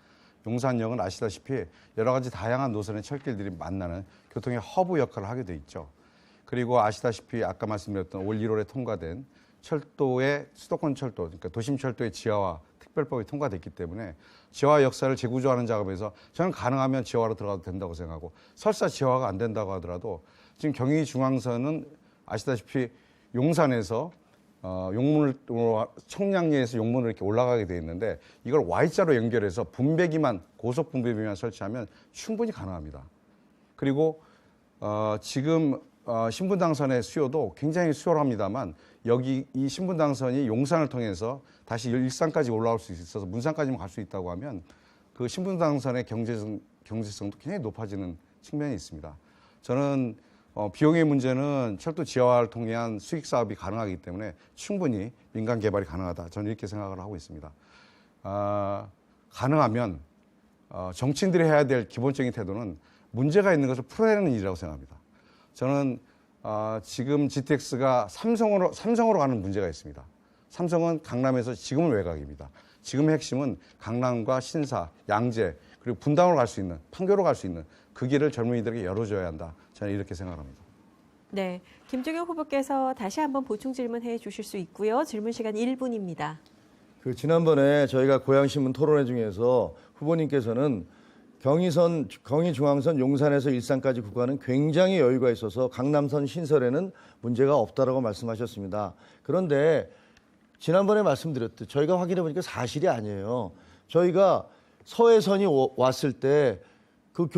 용산역은 아시다시피 여러 가지 다양한 노선의 철길들이 만나는 교통의 허브 역할을 하게 돼 있죠. 그리고 아시다시피 아까 말씀드렸던 올 1월에 통과된 철도의 수도권 철도, 그러니까 도심 철도의 지하화 특별법이 통과됐기 때문에 지하화 역사를 재구조하는 작업에서 저는 가능하면 지하화로 들어가도 된다고 생각하고 설사 지하화가 안 된다고 하더라도 지금 경의중앙선은 아시다시피 용산에서 용문으로 청량리에서 용문으로 이렇게 올라가게 돼 있는데 이걸 Y자로 연결해서 분배기만 고속 분배기만 설치하면 충분히 가능합니다. 그리고 지금 신분당선의 수요도 굉장히 수월합니다만 여기 이 신분당선이 용산을 통해서 다시 일산까지 올라올 수 있어서 문산까지만 갈 수 있다고 하면 그 신분당선의 경제성도 굉장히 높아지는 측면이 있습니다. 저는 비용의 문제는 철도 지하화를 통한 수익 사업이 가능하기 때문에 충분히 민간 개발이 가능하다. 저는 이렇게 생각을 하고 있습니다. 가능하면 정치인들이 해야 될 기본적인 태도는 문제가 있는 것을 풀어내는 일이라고 생각합니다. 저는 지금 GTX가 삼성으로 가는 문제가 있습니다. 삼성은 강남에서 지금은 외곽입니다. 지금의 핵심은 강남과 신사, 양재 그리고 분당으로 갈 수 있는 판교로 갈 수 있는 그 길을 젊은이들에게 열어줘야 한다. 저는 이렇게 생각합니다. 네, 김종혁 후보께서 다시 한번 보충 질문해 주실 수 있고요. 질문 시간 1분입니다. 지난번에 저희가 고양신문 토론회 중에서 후보님께서는 경의중앙선 용산에서 일산까지 구간은 굉장히 여유가 있어서 강남선 신설에는 문제가 없다라고 말씀하셨습니다. 그런데 지난번에 말씀드렸듯 저희가 확인해 보니까 사실이 아니에요. 저희가 서해선이 왔을 때 그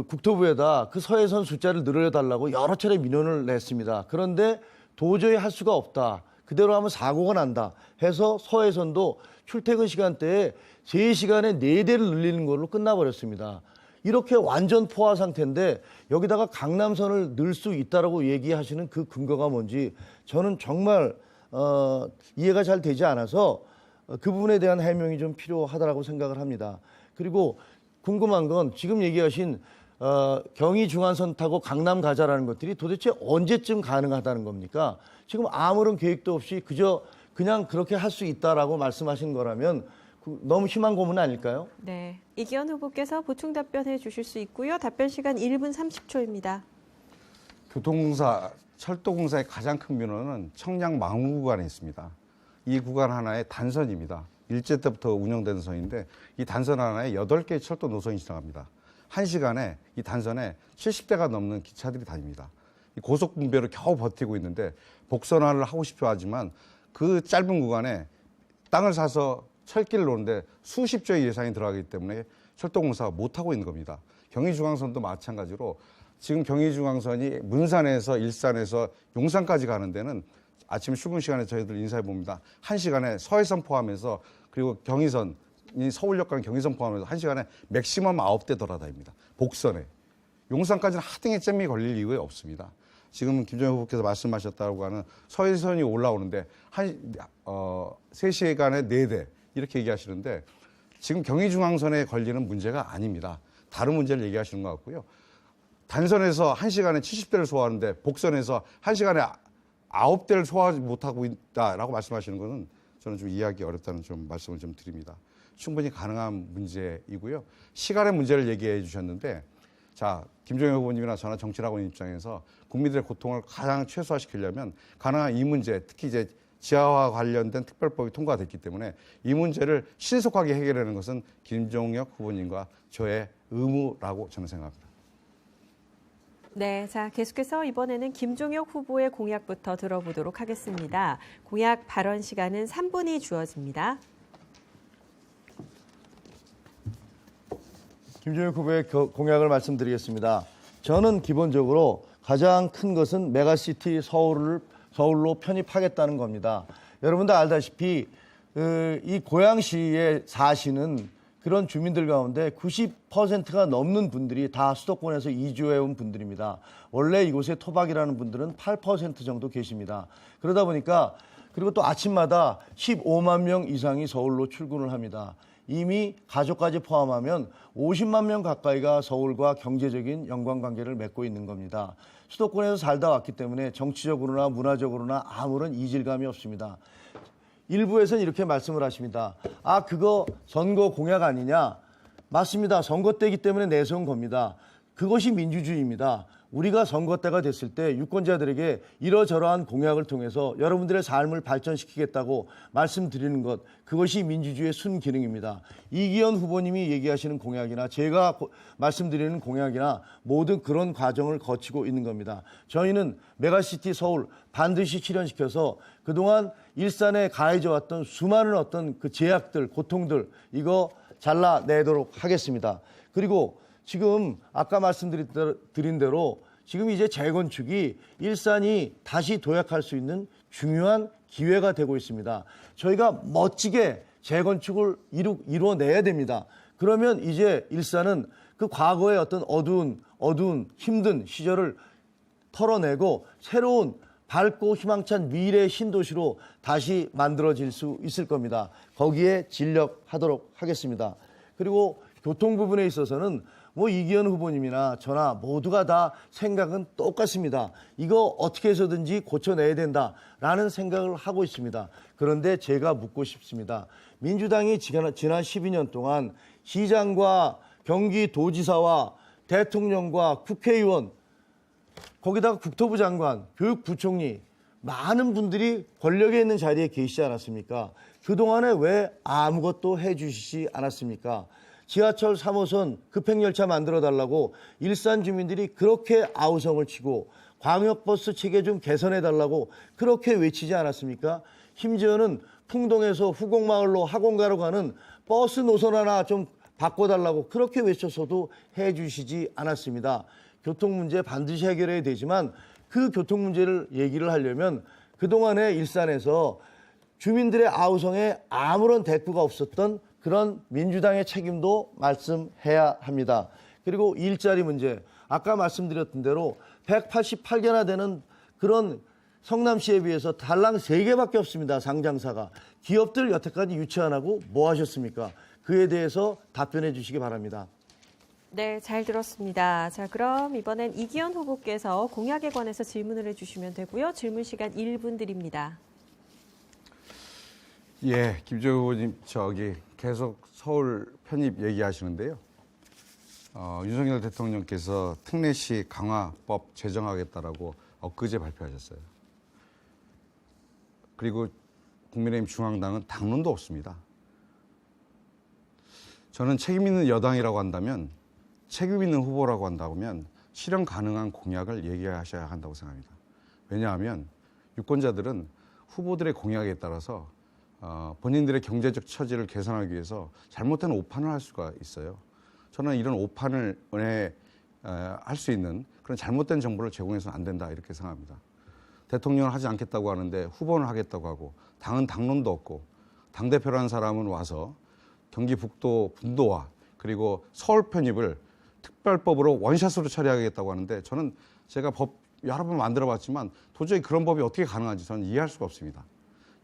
국토부에다 그 서해선 숫자를 늘려달라고 여러 차례 민원을 냈습니다. 그런데 도저히 할 수가 없다. 그대로 하면 사고가 난다 해서 서해선도 출퇴근 시간대에 3시간에 4대를 늘리는 걸로 끝나버렸습니다. 이렇게 완전 포화 상태인데 여기다가 강남선을 넣을 수 있다라고 얘기하시는 그 근거가 뭔지 저는 정말 이해가 잘 되지 않아서 그 부분에 대한 해명이 좀 필요하다고 생각을 합니다. 그리고 궁금한 건 지금 얘기하신 경의중앙선 타고 강남 가자라는 것들이 도대체 언제쯤 가능하다는 겁니까? 지금 아무런 계획도 없이 그냥 그렇게 할 수 있다라고 말씀하신 거라면 너무 심한 고문 아닐까요? 네, 이기현 후보께서 보충 답변해 주실 수 있고요. 답변 시간 1분 30초입니다. 교통공사, 철도공사의 가장 큰 민원은 청량 망우 구간에 있습니다. 이 구간 하나의 단선입니다. 일제 때부터 운영되는 선인데 이 단선 하나에 8개의 철도 노선이 지나갑니다. 1시간에 이 단선에 70대가 넘는 기차들이 다닙니다. 이 고속 분배로 겨우 버티고 있는데 복선화를 하고 싶어 하지만 그 짧은 구간에 땅을 사서 철길을 놓는데 수십조의 예산이 들어가기 때문에 철도공사가 못하고 있는 겁니다. 경의중앙선도 마찬가지로 지금 경의중앙선이 문산에서 일산에서 용산까지 가는 데는 아침 출근 시간에 저희들 인사해 봅니다. 1시간에 서해선 포함해서 그리고 경의선이 서울역 간 경의선 포함해서 1시간에 맥시멈 9대 돌아다닙니다. 복선에. 용산까지는 하등의 잼이 걸릴 이유가 없습니다. 지금 김정일 후보께서 말씀하셨다고 하는 서해선이 올라오는데 3시간에 4대 이렇게 얘기하시는데 지금 경의중앙선에 걸리는 문제가 아닙니다. 다른 문제를 얘기하시는 것 같고요. 단선에서 1시간에 70대를 소화하는데 복선에서 1시간에 9대를 소화하지 못하고 있다라고 말씀하시는 것은 저는 좀 이해하기 어렵다는 좀 말씀을 좀 드립니다. 충분히 가능한 문제이고요. 시간의 문제를 얘기해 주셨는데 자, 김종혁 후보님이나 저나 정치라고 있는 입장에서 국민들의 고통을 가장 최소화시키려면 가능한 이 문제, 특히 이제 지하화 관련된 특별법이 통과됐기 때문에 이 문제를 신속하게 해결하는 것은 김종혁 후보님과 저의 의무라고 저는 생각합니다. 네, 자 계속해서 이번에는 김종혁 후보의 공약부터 들어보도록 하겠습니다. 공약 발언 시간은 3분이 주어집니다. 김종혁 후보의 공약을 말씀드리겠습니다. 저는 기본적으로 가장 큰 것은 메가시티 서울로 편입하겠다는 겁니다. 여러분들 알다시피 이 고양시에 사시는 그런 주민들 가운데 90%가 넘는 분들이 다 수도권에서 이주해온 분들입니다. 원래 이곳에 토박이라는 분들은 8% 정도 계십니다. 그러다 보니까 그리고 또 아침마다 15만 명 이상이 서울로 출근을 합니다. 이미 가족까지 포함하면 50만 명 가까이가 서울과 경제적인 연관관계를 맺고 있는 겁니다. 수도권에서 살다 왔기 때문에 정치적으로나 문화적으로나 아무런 이질감이 없습니다. 일부에서는 이렇게 말씀을 하십니다. 아, 그거 선거 공약 아니냐? 맞습니다. 선거 때이기 때문에 내세운 겁니다. 그것이 민주주의입니다. 우리가 선거 때가 됐을 때 유권자들에게 이러저러한 공약을 통해서 여러분들의 삶을 발전시키겠다고 말씀드리는 것, 그것이 민주주의의 순기능입니다. 이기현 후보님이 얘기하시는 공약이나 제가 말씀드리는 공약이나 모든 그런 과정을 거치고 있는 겁니다. 저희는 메가시티 서울 반드시 실현시켜서 그동안 일산에 가해져 왔던 수많은 어떤 그 제약들, 고통들 이거 잘라내도록 하겠습니다. 그리고 지금 아까 말씀드린 대로 지금 이제 재건축이 일산이 다시 도약할 수 있는 중요한 기회가 되고 있습니다. 저희가 멋지게 재건축을 이루어내야 됩니다. 그러면 이제 일산은 그 과거의 어떤 어두운 힘든 시절을 털어내고 새로운 밝고 희망찬 미래의 신도시로 다시 만들어질 수 있을 겁니다. 거기에 진력하도록 하겠습니다. 그리고 교통 부분에 있어서는 이기현 후보님이나 저나 모두가 다 생각은 똑같습니다. 이거 어떻게 해서든지 고쳐내야 된다라는 생각을 하고 있습니다. 그런데 제가 묻고 싶습니다. 민주당이 지난 12년 동안 시장과 경기도지사와 대통령과 국회의원 거기다가 국토부 장관, 교육부총리 많은 분들이 권력에 있는 자리에 계시지 않았습니까? 그동안에 왜 아무것도 해주시지 않았습니까? 지하철 3호선 급행열차 만들어달라고 일산 주민들이 그렇게 아우성을 치고 광역버스 체계 좀 개선해달라고 그렇게 외치지 않았습니까? 심지어는 풍동에서 후곡마을로 학원가로 가는 버스 노선 하나 좀 바꿔달라고 그렇게 외쳐서도 해주시지 않았습니다. 교통 문제 반드시 해결해야 되지만 그 교통 문제를 얘기를 하려면 그동안에 일산에서 주민들의 아우성에 아무런 대꾸가 없었던 그런 민주당의 책임도 말씀해야 합니다. 그리고 일자리 문제, 아까 말씀드렸던 대로 188개나 되는 그런 성남시에 비해서 달랑 3개밖에 없습니다. 상장사가. 기업들 여태까지 유치 안 하고 뭐 하셨습니까? 그에 대해서 답변해 주시기 바랍니다. 네, 잘 들었습니다. 자, 그럼 이번엔 이기현 후보께서 공약에 관해서 질문을 해주시면 되고요. 질문 시간 1분 드립니다. 예, 김재우 후보님 계속 서울 편입 얘기하시는데요. 윤석열 대통령께서 특례시 강화법 제정하겠다라고 엊그제 발표하셨어요. 그리고 국민의힘 중앙당은 당론도 없습니다. 저는 책임 있는 여당이라고 한다면, 책임 있는 후보라고 한다면 실현 가능한 공약을 얘기하셔야 한다고 생각합니다. 왜냐하면 유권자들은 후보들의 공약에 따라서 본인들의 경제적 처지를 개선하기 위해서 잘못된 오판을 할 수가 있어요. 저는 이런 오판을 할 수 있는 그런 잘못된 정보를 제공해서는 안 된다 이렇게 생각합니다. 대통령을 하지 않겠다고 하는데 후보는 하겠다고 하고 당은 당론도 없고 당대표라는 사람은 와서 경기 북도 분도화 그리고 서울 편입을 특별법으로 원샷으로 처리하겠다고 하는데 저는 제가 법 여러 번 만들어봤지만 도저히 그런 법이 어떻게 가능한지 저는 이해할 수가 없습니다.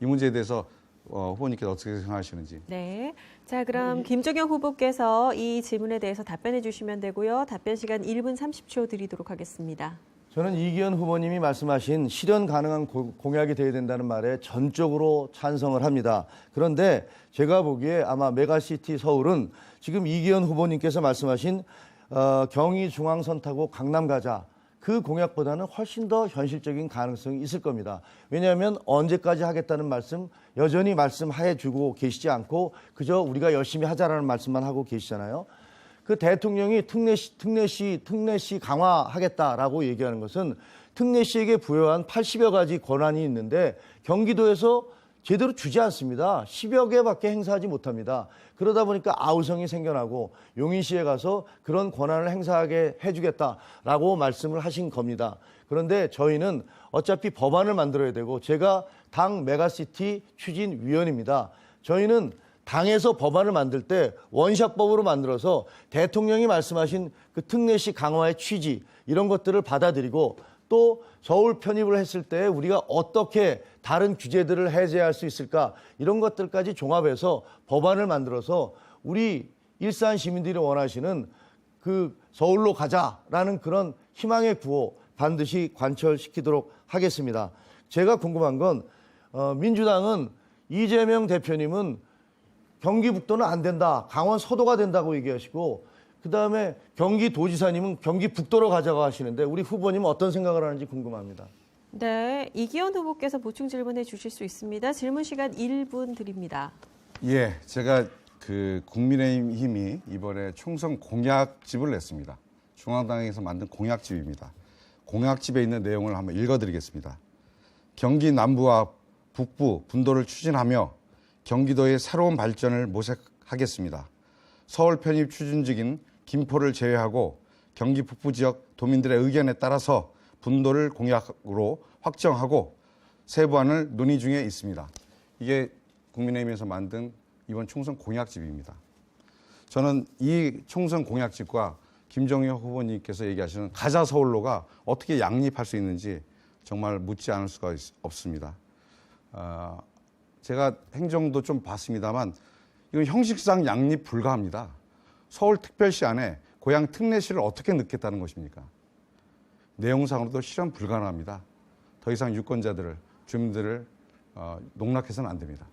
이 문제에 대해서 후보님께서 어떻게 생각하시는지. 네. 자, 그럼 김종영 후보께서 이 질문에 대해서 답변해 주시면 되고요. 답변 시간 1분 30초 드리도록 하겠습니다. 저는 이기현 후보님이 말씀하신 실현 가능한 공약이 돼야 된다는 말에 전적으로 찬성을 합니다. 그런데 제가 보기에 아마 메가시티 서울은 지금 이기현 후보님께서 말씀하신 경의중앙선 타고 강남 가자. 그 공약보다는 훨씬 더 현실적인 가능성이 있을 겁니다. 왜냐하면 언제까지 하겠다는 말씀 여전히 말씀해 주고 계시지 않고 그저 우리가 열심히 하자라는 말씀만 하고 계시잖아요. 그 대통령이 특례시 강화하겠다라고 얘기하는 것은 특례시에게 부여한 80여 가지 권한이 있는데 경기도에서 제대로 주지 않습니다. 10여 개밖에 행사하지 못합니다. 그러다 보니까 아우성이 생겨나고 용인시에 가서 그런 권한을 행사하게 해주겠다라고 말씀을 하신 겁니다. 그런데 저희는 어차피 법안을 만들어야 되고 제가 당 메가시티 추진위원입니다. 저희는 당에서 법안을 만들 때 원샷법으로 만들어서 대통령이 말씀하신 그 특례시 강화의 취지 이런 것들을 받아들이고 또 서울 편입을 했을 때 우리가 어떻게 다른 규제들을 해제할 수 있을까 이런 것들까지 종합해서 법안을 만들어서 우리 일산 시민들이 원하시는 그 서울로 가자라는 그런 희망의 구호 반드시 관철시키도록 하겠습니다. 제가 궁금한 건 민주당은 이재명 대표님은 경기 북도는 안 된다, 강원 서도가 된다고 얘기하시고 그다음에 경기도지사님은 경기 북도로 가자고 하시는데 우리 후보님은 어떤 생각을 하는지 궁금합니다. 네, 이기현 후보께서 보충 질문해 주실 수 있습니다. 질문 시간 1분 드립니다. 예, 제가 그 국민의힘이 이번에 총선 공약집을 냈습니다. 중앙당에서 만든 공약집입니다. 공약집에 있는 내용을 한번 읽어드리겠습니다. 경기 남부와 북부 분도를 추진하며 경기도의 새로운 발전을 모색하겠습니다. 서울 편입 추진 중인 김포를 제외하고 경기 북부 지역 도민들의 의견에 따라서 분도를 공약으로 확정하고 세부안을 논의 중에 있습니다. 이게 국민의힘에서 만든 이번 총선 공약집입니다. 저는 이 총선 공약집과 김종혁 후보님께서 얘기하시는 가자 서울로가 어떻게 양립할 수 있는지 정말 묻지 않을 수가 없습니다. 제가 행정도 좀 봤습니다만 이건 형식상 양립 불가합니다. 서울특별시 안에 고향 특례시를 어떻게 넣겠다는 것입니까? 내용상으로도 실현 불가능합니다. 더 이상 유권자들을, 주민들을 농락해서는 안 됩니다.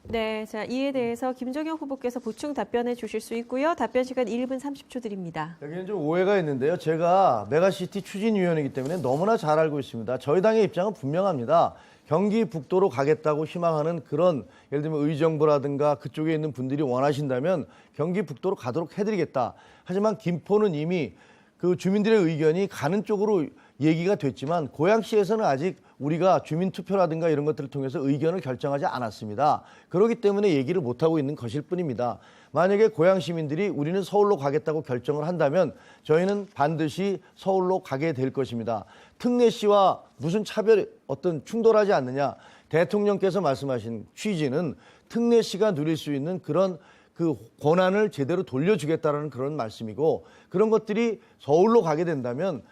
네, 자, 이에 대해서 김종영 후보께서 보충 답변해 주실 수 있고요. 답변 시간 1분 30초 드립니다. 여기는 좀 오해가 있는데요. 제가 메가시티 추진위원이기 때문에 너무나 잘 알고 있습니다. 저희 당의 입장은 분명합니다. 경기 북도로 가겠다고 희망하는 그런 예를 들면 의정부라든가 그쪽에 있는 분들이 원하신다면 경기 북도로 가도록 해드리겠다. 하지만 김포는 이미 그 주민들의 의견이 가는 쪽으로 얘기가 됐지만 고양시에서는 아직 우리가 주민투표라든가 이런 것들을 통해서 의견을 결정하지 않았습니다. 그렇기 때문에 얘기를 못하고 있는 것일 뿐입니다. 만약에 고양 시민들이 우리는 서울로 가겠다고 결정을 한다면 저희는 반드시 서울로 가게 될 것입니다. 특례시와 무슨 차별 어떤 충돌하지 않느냐. 대통령께서 말씀하신 취지는 특례시가 누릴 수 있는 그런 그 권한을 제대로 돌려주겠다는 그런 말씀이고 그런 것들이 서울로 가게 된다면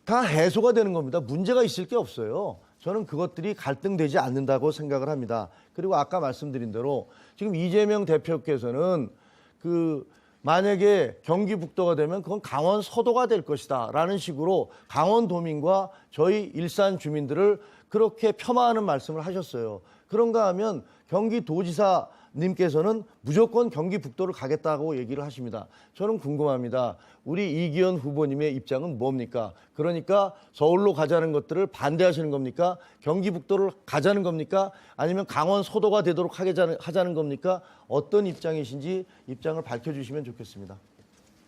다 해소가 되는 겁니다. 문제가 있을 게 없어요. 저는 그것들이 갈등되지 않는다고 생각을 합니다. 그리고 아까 말씀드린 대로 지금 이재명 대표께서는 그 만약에 경기 북도가 되면 그건 강원 서도가 될 것이다 라는 식으로 강원도민과 저희 일산 주민들을 그렇게 폄하하는 말씀을 하셨어요. 그런가 하면 경기도지사 님께서는 무조건 경기 북도를 가겠다고 얘기를 하십니다. 저는 궁금합니다. 우리 이기현 후보님의 입장은 뭡니까? 그러니까 서울로 가자는 것들을 반대하시는 겁니까? 경기 북도를 가자는 겁니까? 아니면 강원 소도가 되도록 하자는 겁니까? 어떤 입장이신지 입장을 밝혀주시면 좋겠습니다.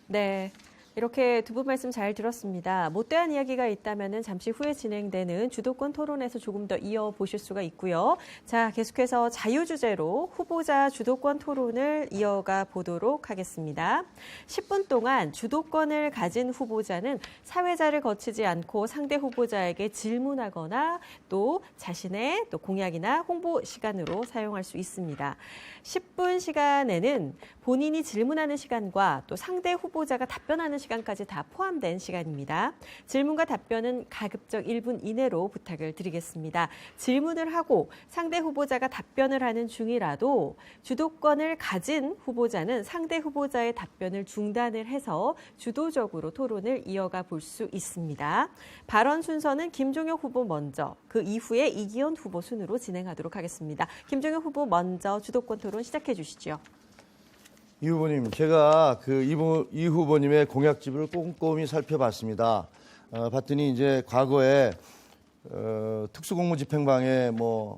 네. 이렇게 두 분 말씀 잘 들었습니다. 못다한 이야기가 있다면 잠시 후에 진행되는 주도권 토론에서 조금 더 이어보실 수가 있고요. 자, 계속해서 자유주제로 후보자 주도권 토론을 이어가 보도록 하겠습니다. 10분 동안 주도권을 가진 후보자는 사회자를 거치지 않고 상대 후보자에게 질문하거나 또 자신의 또 공약이나 홍보 시간으로 사용할 수 있습니다. 10분 시간에는 본인이 질문하는 시간과 또 상대 후보자가 답변하는 시간까지 다 포함된 시간입니다. 질문과 답변은 가급적 1분 이내로 부탁을 드리겠습니다. 질문을 하고 상대 후보자가 답변을 하는 중이라도 주도권을 가진 후보자는 상대 후보자의 답변을 중단을 해서 주도적으로 토론을 이어가 볼 수 있습니다. 발언 순서는 김종혁 후보 먼저, 그 이후에 이기현 후보 순으로 진행하도록 하겠습니다. 김종혁 후보 먼저 주도권 토론 시작해 주시죠. 이 후보님, 제가 이 후보님의 공약집을 꼼꼼히 살펴봤습니다. 봤더니 이제 과거에 특수공무집행방해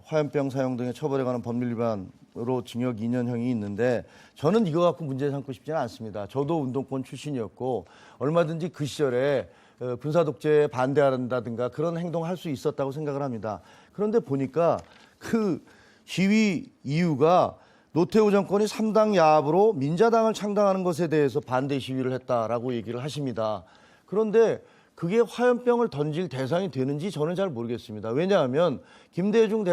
화염병 사용 등의 처벌에 관한 법률 위반으로 징역 2년형이 있는데 저는 이거 갖고 문제 삼고 싶지는 않습니다. 저도 운동권 출신이었고 얼마든지 그 시절에 군사 독재에 반대한다든가 그런 행동을 할 수 있었다고 생각을 합니다. 그런데 보니까 그 시위 이유가 노태우 정권이 3당 야합으로 민자당을 창당하는 것에 대해서 반대 시위를 했다라고 얘기를 하십니다. 그런데 그게 화염병을 던질 대상이 되는지 저는 잘 모르겠습니다. 왜냐하면 김대중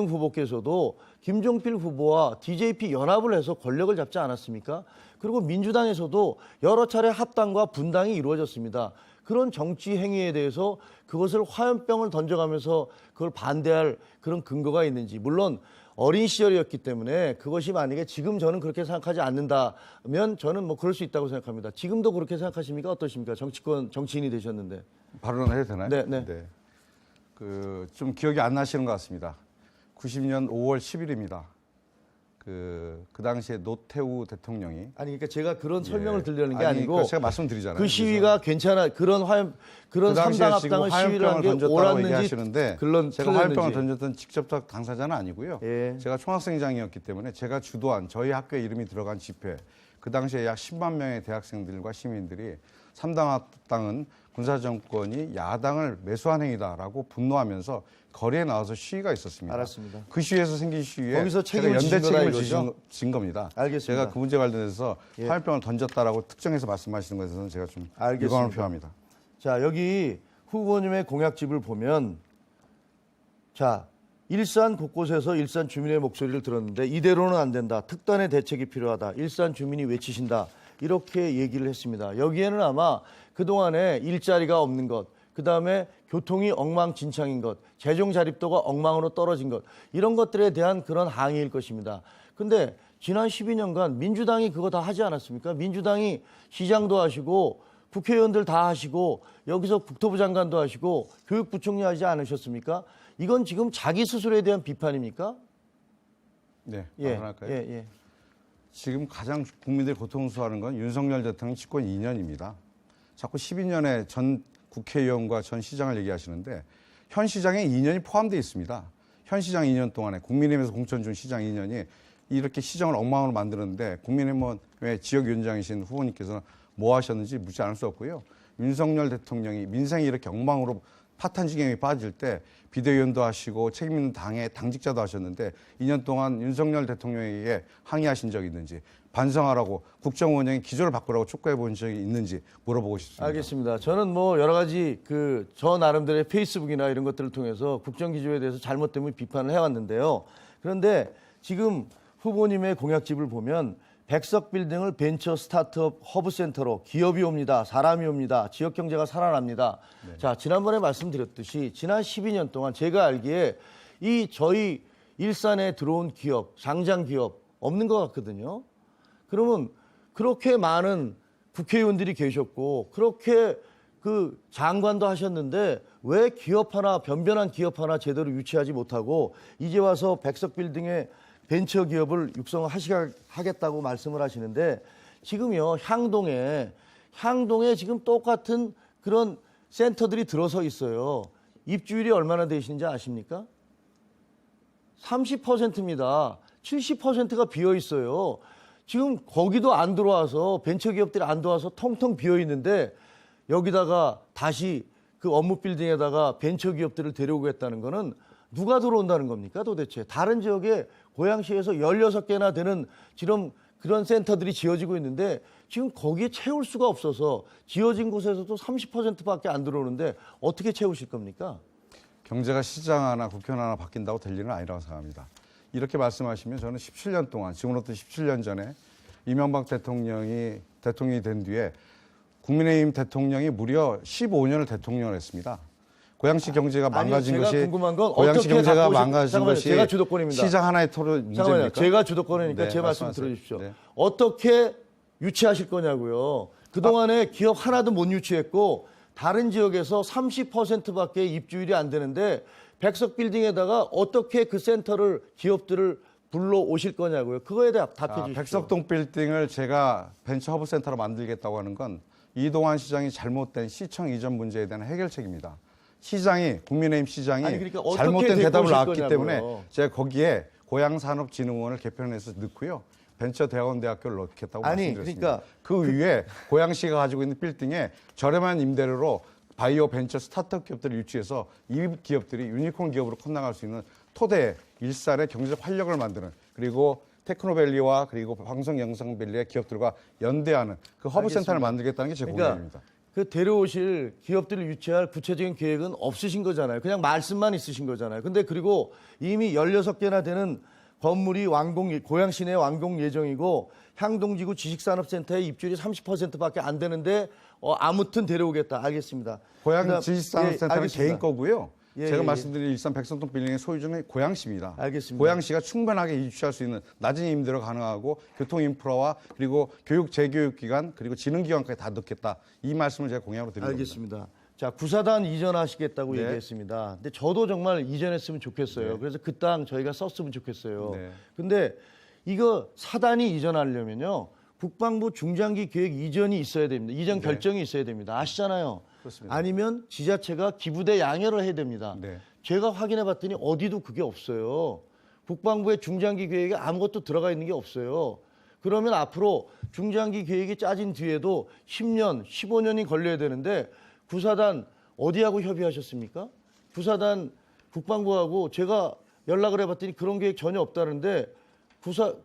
후보께서도 김종필 후보와 DJP 연합을 해서 권력을 잡지 않았습니까? 그리고 민주당에서도 여러 차례 합당과 분당이 이루어졌습니다. 그런 정치 행위에 대해서 그것을 화염병을 던져가면서 그걸 반대할 그런 근거가 있는지, 물론 어린 시절이었기 때문에 그것이 만약에 지금 저는 그렇게 생각하지 않는다면 저는 그럴 수 있다고 생각합니다. 지금도 그렇게 생각하십니까? 어떠십니까? 정치인이 되셨는데. 발언해도 되나요? 네. 좀 기억이 안 나시는 것 같습니다. 90년 5월 10일입니다. 그 당시에 노태우 대통령이 아니 그러니까 제가 그런 설명을 예. 드리려는 게 아니, 아니고 그러니까 제가 말씀드리잖아요. 그 시위가 괜찮아 그런 그 당시에 3당 지금 합당을 시위를 한 화염병을 게 던졌다고 옳았는지 얘기하시는데 그런 제가 화염병을 틀렸는지. 던졌던 직접적 당사자는 아니고요. 예. 제가 총학생장이었기 때문에 제가 주도한 저희 학교에 이름이 들어간 집회 그 당시에 약 10만 명의 대학생들과 시민들이 3당 합당은 군사정권이 야당을 매수한 행위다라고 분노하면서 거리에 나와서 시위가 있었습니다. 알았습니다. 그 시위에서 생긴 시위에 거기서 제가 책임을 연대 지신 거다 책임을 이거죠? 진 겁니다. 알겠습니다. 제가 그 문제 관련해서 예. 화염병을 던졌다라고 특정해서 말씀하시는 것에 대해서는 제가 좀 알겠습니다. 유감을 표합니다. 자, 여기 후보님의 공약집을 보면 자, 일산 곳곳에서 일산 주민의 목소리를 들었는데 이대로는 안 된다. 특단의 대책이 필요하다. 일산 주민이 외치신다. 이렇게 얘기를 했습니다. 여기에는 아마 그동안에 일자리가 없는 것, 그다음에 교통이 엉망진창인 것, 재정 자립도가 엉망으로 떨어진 것, 이런 것들에 대한 그런 항의일 것입니다. 근데 지난 12년간 민주당이 그거 다 하지 않았습니까? 민주당이 시장도 하시고 국회의원들 다 하시고 여기서 국토부 장관도 하시고 교육부총리 하지 않으셨습니까? 이건 지금 자기 스스로에 대한 비판입니까? 네, 예, 말할까요? 예. 지금 가장 국민들이 고통스러워하는 건 윤석열 대통령 집권 2년입니다. 자꾸 12년에 전 국회의원과 전 시장을 얘기하시는데 현 시장에 2년이 포함되어 있습니다. 현 시장 2년 동안에 국민의힘에서 공천 준 시장 2년이 이렇게 시정을 엉망으로 만드는데 국민의힘의 지역위원장이신 후보님께서는 뭐 하셨는지 묻지 않을 수 없고요. 윤석열 대통령이 민생이 이렇게 엉망으로 파탄 지경에 빠질 때 비대위원도 하시고 책임 있는 당의 당직자도 하셨는데 2년 동안 윤석열 대통령에게 항의하신 적이 있는지 반성하라고 국정운영의 기조를 바꾸라고 촉구해 본 적이 있는지 물어보고 싶습니다. 알겠습니다. 저는 뭐 여러 가지 저 나름대로의 페이스북이나 이런 것들을 통해서 국정기조에 대해서 잘못됨을 비판을 해왔는데요. 그런데 지금 후보님의 공약집을 보면 백석 빌딩을 벤처 스타트업 허브센터로 기업이 옵니다. 사람이 옵니다. 지역 경제가 살아납니다. 네. 자, 지난번에 말씀드렸듯이 지난 12년 동안 제가 알기에 저희 일산에 들어온 기업, 상장 기업 없는 것 같거든요. 그러면 그렇게 많은 국회의원들이 계셨고 그렇게 그 장관도 하셨는데 왜 기업 하나 변변한 기업 하나 제대로 유치하지 못하고 이제 와서 백석 빌딩에 벤처 기업을 육성하겠다고 말씀을 하시는데 지금요 향동에 지금 똑같은 그런 센터들이 들어서 있어요. 입주율이 얼마나 되시는지 아십니까? 30%입니다. 70%가 비어 있어요. 지금 거기도 안 들어와서 벤처 기업들이 안 들어와서 텅텅 비어 있는데 여기다가 다시 그 업무 빌딩에다가 벤처 기업들을 데려오겠다는 거는 누가 들어온다는 겁니까 도대체? 다른 지역에 고양시에서 16개나 되는 지금 그런 센터들이 지어지고 있는데 지금 거기에 채울 수가 없어서 지어진 곳에서도 30%밖에 안 들어오는데 어떻게 채우실 겁니까? 경제가 시장 하나 국회의원 하나 바뀐다고 될 일은 아니라고 생각합니다. 이렇게 말씀하시면 저는 17년 동안 지금으로부터 17년 전에 이명박 대통령이 된 뒤에 국민의힘 대통령이 무려 15년을 대통령을 했습니다. 고양시 경제가 망가진 제가 것이 궁금한 건 고양시 어떻게 경제가 갖고 망가진 잠깐만요. 것이 제가 주도권입니다. 시장 하나의 토론 문제입니까? 잠깐만요. 제가 주도권이니까 네, 제 말씀 말씀하세요. 들어주십시오. 네. 어떻게 유치하실 거냐고요. 그동안에 기업 하나도 못 유치했고 다른 지역에서 30%밖에 입주율이 안 되는데 백석 빌딩에다가 어떻게 그 센터를 기업들을 불러오실 거냐고요. 그거에 대해 답해 주십시오. 백석동 빌딩을 제가 벤처 허브 센터로 만들겠다고 하는 건 이동환 시장이 잘못된 시청 이전 문제에 대한 해결책입니다. 국민의힘 시장이 아니, 그러니까 어떻게 잘못된 데리고 대답을 오실 나왔기 거냐고요. 때문에 제가 거기에 고양산업진흥원을 개편해서 넣고요. 벤처대학원대학교를 넣겠다고 아니, 말씀드렸습니다. 그러니까 그 위에 고양시가 가지고 있는 빌딩에 저렴한 임대료로 바이오 벤처 스타트업 기업들을 유치해서 이 기업들이 유니콘 기업으로 커나갈 수 있는 토대 일산의 경제적 활력을 만드는 그리고 테크노밸리와 그리고 방송영상밸리의 기업들과 연대하는 그 허브센터를 만들겠다는 게 제 공약입니다. 그 데려오실 기업들을 유치할 구체적인 계획은 없으신 거잖아요. 그냥 말씀만 있으신 거잖아요. 근데 그리고 이미 16개나 되는 건물이 고양시 내 완공 예정이고 향동지구 지식산업센터의 입주율이 30%밖에 안 되는데 아무튼 데려오겠다. 알겠습니다. 고양 그다음- 지식산업센터는 알겠습니다. 개인 거고요. 예, 제가 예, 말씀드린 일산 백석동 빌딩의 소유주는 고양시입니다. 알겠습니다. 고양시가 충분하게 유치할 수 있는 낮은 임대로 가능하고 교통 인프라와 그리고 교육 재교육기관 그리고 지능기관까지 다 넣겠다. 이 말씀을 제가 공약으로 드린 겁니다. 알겠습니다. 자, 구사단 이전하시겠다고 네. 얘기했습니다. 근데 저도 정말 이전했으면 좋겠어요. 네. 그래서 그 땅 저희가 썼으면 좋겠어요. 네. 근데 이거 사단이 이전하려면요. 국방부 중장기 계획 이전이 있어야 됩니다. 이전 네. 결정이 있어야 됩니다. 아시잖아요. 그렇습니다. 아니면 지자체가 기부대 양해를 해야 됩니다. 네. 제가 확인해 봤더니 어디도 그게 없어요. 국방부의 중장기 계획에 아무것도 들어가 있는 게 없어요. 그러면 앞으로 중장기 계획이 짜진 뒤에도 10년, 15년이 걸려야 되는데 구사단 어디하고 협의하셨습니까? 구사단 국방부하고 제가 연락을 해봤더니 그런 계획 전혀 없다는데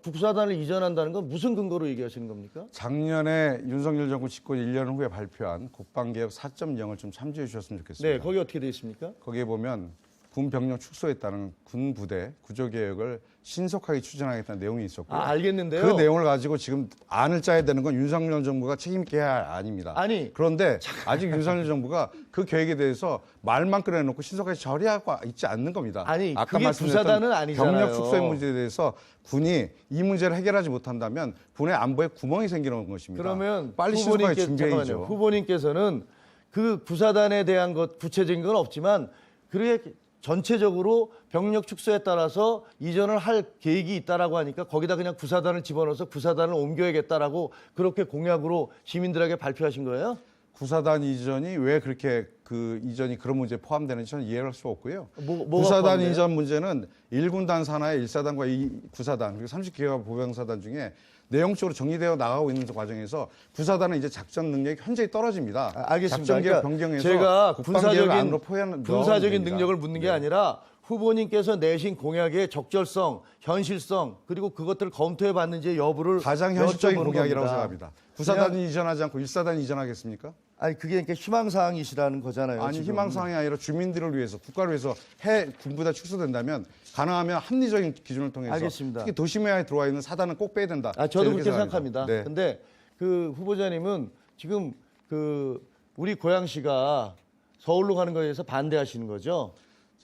구사단을 이전한다는 건 무슨 근거로 얘기하시는 겁니까? 작년에 윤석열 정부 집권 1년 후에 발표한 국방개혁 4.0을 좀 참조해 주셨으면 좋겠습니다. 네, 거기 어떻게 되어 있습니까? 거기에 보면 군 병력 축소에 따른 군 부대 구조개혁을 신속하게 추진하겠다는 내용이 있었고요. 알겠는데요. 그 내용을 가지고 지금 안을 짜야 되는 건 윤석열 정부가 책임 있게 할 아닙니다. 아니, 그런데 아직 윤석열 정부가 그 계획에 대해서 말만 꺼내놓고 신속하게 처리하고 있지 않는 겁니다. 아니, 아까 그게 구사단은 아니잖아요. 병력 축소의 문제에 대해서 군이 이 문제를 해결하지 못한다면 군의 안보에 구멍이 생기는 것입니다. 그러면 빨리 신속하게 준비해야죠. 잠깐만요. 후보님께서는 그 구사단에 대한 것 구체적인 건 없지만 그게 전체적으로 병력 축소에 따라서 이전을 할 계획이 있다라고 하니까 거기다 그냥 구사단을 집어넣어서 구사단을 옮겨야겠다라고 그렇게 공약으로 시민들에게 발표하신 거예요? 구사단 이전이 왜 그렇게 그 이전이 그런 문제에 포함되는지 저는 이해를 할 수 없고요. 뭐가 구사단 포함돼요? 이전 문제는 1군단 산하의 1사단과 2구사단 그리고 30기가 보병사단 중에 내용적으로 정리되어 나가고 있는 과정에서 구사단은 이제 작전 능력이 현저히 떨어집니다. 알겠습니다. 작전 계획 그러니까 변경해서 제가 국방계획 안으로 포함 군사적인 능력을 묻는 게 아니라 후보님께서 내신 공약의 적절성, 현실성 그리고 그것들을 검토해 봤는지 여부를 가장 현실적인 여쭤보는 공약이라고 겁니다. 생각합니다. 구사단이 이전하지 않고 1사단이 이전하겠습니까? 아니 그게 그러니까 희망사항이시라는 거잖아요. 아니 지금. 희망사항이 아니라 주민들을 위해서 국가를 위해서 해 군부대 축소된다면 가능하면 합리적인 기준을 통해서 알겠습니다. 특히 도심에 들어와 있는 사단은 꼭 빼야 된다. 저도 저는 그렇게 이렇게 생각합니다. 네. 근데 그 후보자님은 지금 그 우리 고양시가 서울로 가는 거에 대해서 반대하시는 거죠?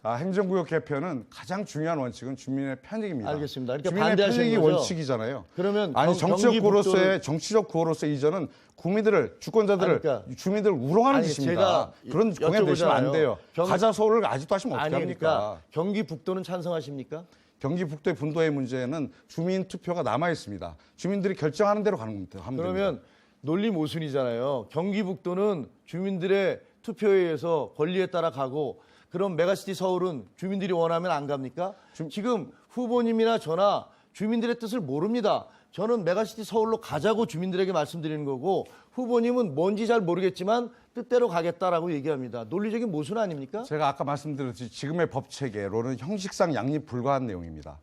자, 행정구역 개편은 가장 중요한 원칙은 주민의 편익입니다. 알겠습니다. 그러니까 주민의 반대하시는 편익이 거죠? 원칙이잖아요. 그러면 아니 정치적 경기 구호로서의 정치적 구호로서의 이전은 국민들을 주권자들을 아니, 그러니까 주민들을 우롱하는 아니, 짓입니다. 제가 그런 공약 내시면 안 여쭤보잖아요. 돼요. 가자 서울을 아직도 하시면 아니 어떡합니까? 그러니까 경기 북도는 찬성하십니까? 경기 북도의 분도의 문제는 주민 투표가 남아 있습니다. 주민들이 결정하는 대로 가는 겁니다. 그러면 논리 모순이잖아요. 경기 북도는 주민들의 투표에 의해서 권리에 따라 가고 그럼 메가시티 서울은 주민들이 원하면 안 갑니까? 지금 후보님이나 저나 주민들의 뜻을 모릅니다. 저는 메가시티 서울로 가자고 주민들에게 말씀드리는 거고 후보님은 뭔지 잘 모르겠지만 뜻대로 가겠다라고 얘기합니다. 논리적인 모순 아닙니까? 제가 아까 말씀드렸듯이 지금의 법 체계로는 형식상 양립 불가한 내용입니다.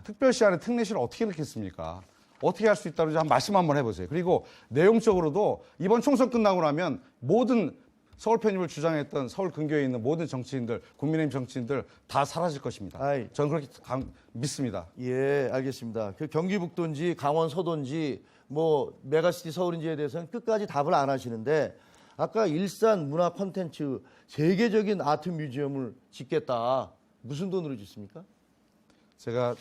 특별시안에 특례시를 어떻게 넣겠습니까? 어떻게 할 수 있다는지 한 말씀 한번 해보세요. 그리고 내용적으로도 이번 총선 끝나고 나면 모든 서울 편입을 주장했던 서울 근교에 있는 모든 정치인들, 국민의힘 정치인들 다 사라질 것입니다. 저는 그렇게 믿습니다. 예, 알겠습니다. 그 경기 북도인지 강원 서도인지 뭐 메가시티 서울인지에 대해서는 끝까지 답을 안 하시는데 아까 일산 문화 콘텐츠 세계적인 아트 뮤지엄을 짓겠다. 무슨 돈으로 짓습니까? 제가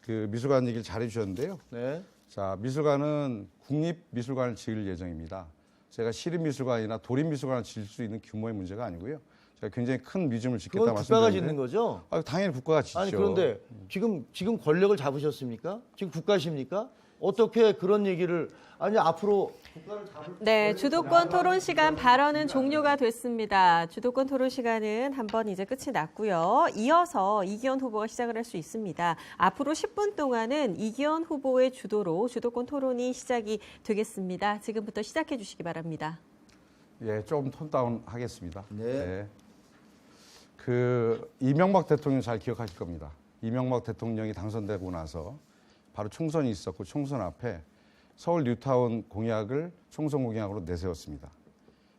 그 미술관 얘기를 잘해 주셨는데요. 네. 자, 미술관은 국립미술관을 지을 예정입니다. 제가 시립미술관이나 도립미술관을 지을 수 있는 규모의 문제가 아니고요. 제가 굉장히 큰 뮤지엄을 짓겠다 그건 국가가 말씀드렸는데 짓는 거죠? 당연히 국가가 짓죠. 아니 그런데 지금 권력을 잡으셨습니까? 지금 국가십니까? 어떻게 그런 얘기를 아니 앞으로 국가를 잡을 네, 주도권 토론 시간 발언은 종료가 됐습니다. 주도권 토론 시간은 한번 이제 끝이 났고요. 이어서 이기현 후보가 시작을 할 수 있습니다. 앞으로 10분 동안은 이기현 후보의 주도로 주도권 토론이 시작이 되겠습니다. 지금부터 시작해 주시기 바랍니다. 예, 좀 톤다운 하겠습니다. 네. 그 이명박 대통령 잘 기억하실 겁니다. 이명박 대통령이 당선되고 나서 바로 총선이 있었고 총선 앞에 서울 뉴타운 공약을 총선 공약으로 내세웠습니다.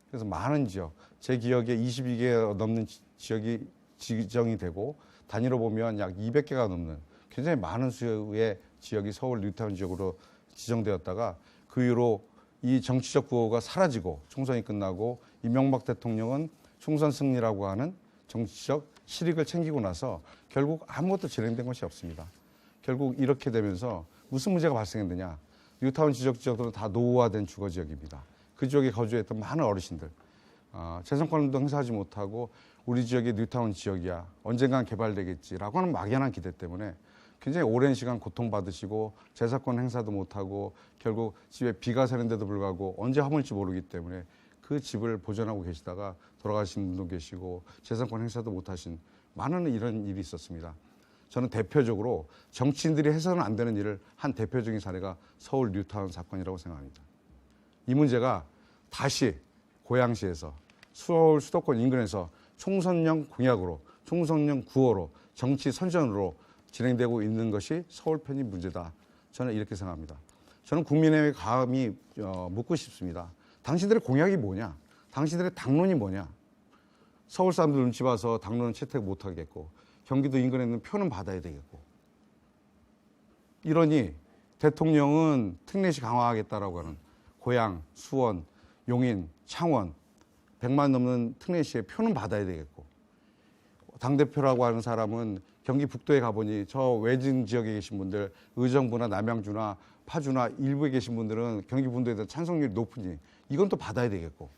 그래서 많은 지역, 제 기억에 22개 넘는 지역이 지정이 되고 단위로 보면 약 200개가 넘는 굉장히 많은 수의 지역이 서울 뉴타운 지역으로 지정되었다가 그 이후로 이 정치적 구호가 사라지고 총선이 끝나고 이명박 대통령은 총선 승리라고 하는 정치적 실익을 챙기고 나서 결국 아무것도 진행된 것이 없습니다. 결국 이렇게 되면서 무슨 문제가 발생했느냐. 뉴타운 지역들은 다 노후화된 주거지역입니다. 그 지역에 거주했던 많은 어르신들. 재선권도 행사하지 못하고 우리 지역이 뉴타운 지역이야. 언젠간 개발되겠지라고 하는 막연한 기대 때문에 굉장히 오랜 시간 고통받으시고 재산권 행사도 못하고 결국 집에 비가 새는데도 불구하고 언제 화물지 모르기 때문에 그 집을 보존하고 계시다가 돌아가신 분도 계시고 재산권 행사도 못하신 많은 이런 일이 있었습니다. 저는 대표적으로 정치인들이 해서는 안 되는 일을 한 대표적인 사례가 서울 뉴타운 사건이라고 생각합니다. 이 문제가 다시 고양시에서 서울 수도권 인근에서 총선용 공약으로 총선용 구호로 정치 선전으로 진행되고 있는 것이 서울 편입 문제다. 저는 이렇게 생각합니다. 저는 국민의힘에 감히 묻고 싶습니다. 당신들의 공약이 뭐냐? 당신들의 당론이 뭐냐? 서울 사람들 눈치 봐서 당론은 채택 못하겠고 경기도 인근에 있는 표는 받아야 되겠고 이러니 대통령은 특례시 강화하겠다라고 하는 고양, 수원, 용인, 창원 100만 넘는 특례시에 표는 받아야 되겠고 당대표라고 하는 사람은 경기 북도에 가보니 저 외진 지역에 계신 분들 의정부나 남양주나 파주나 일부에 계신 분들은 경기 분도에 대한 찬성률이 높으니 이건 또 받아야 되겠고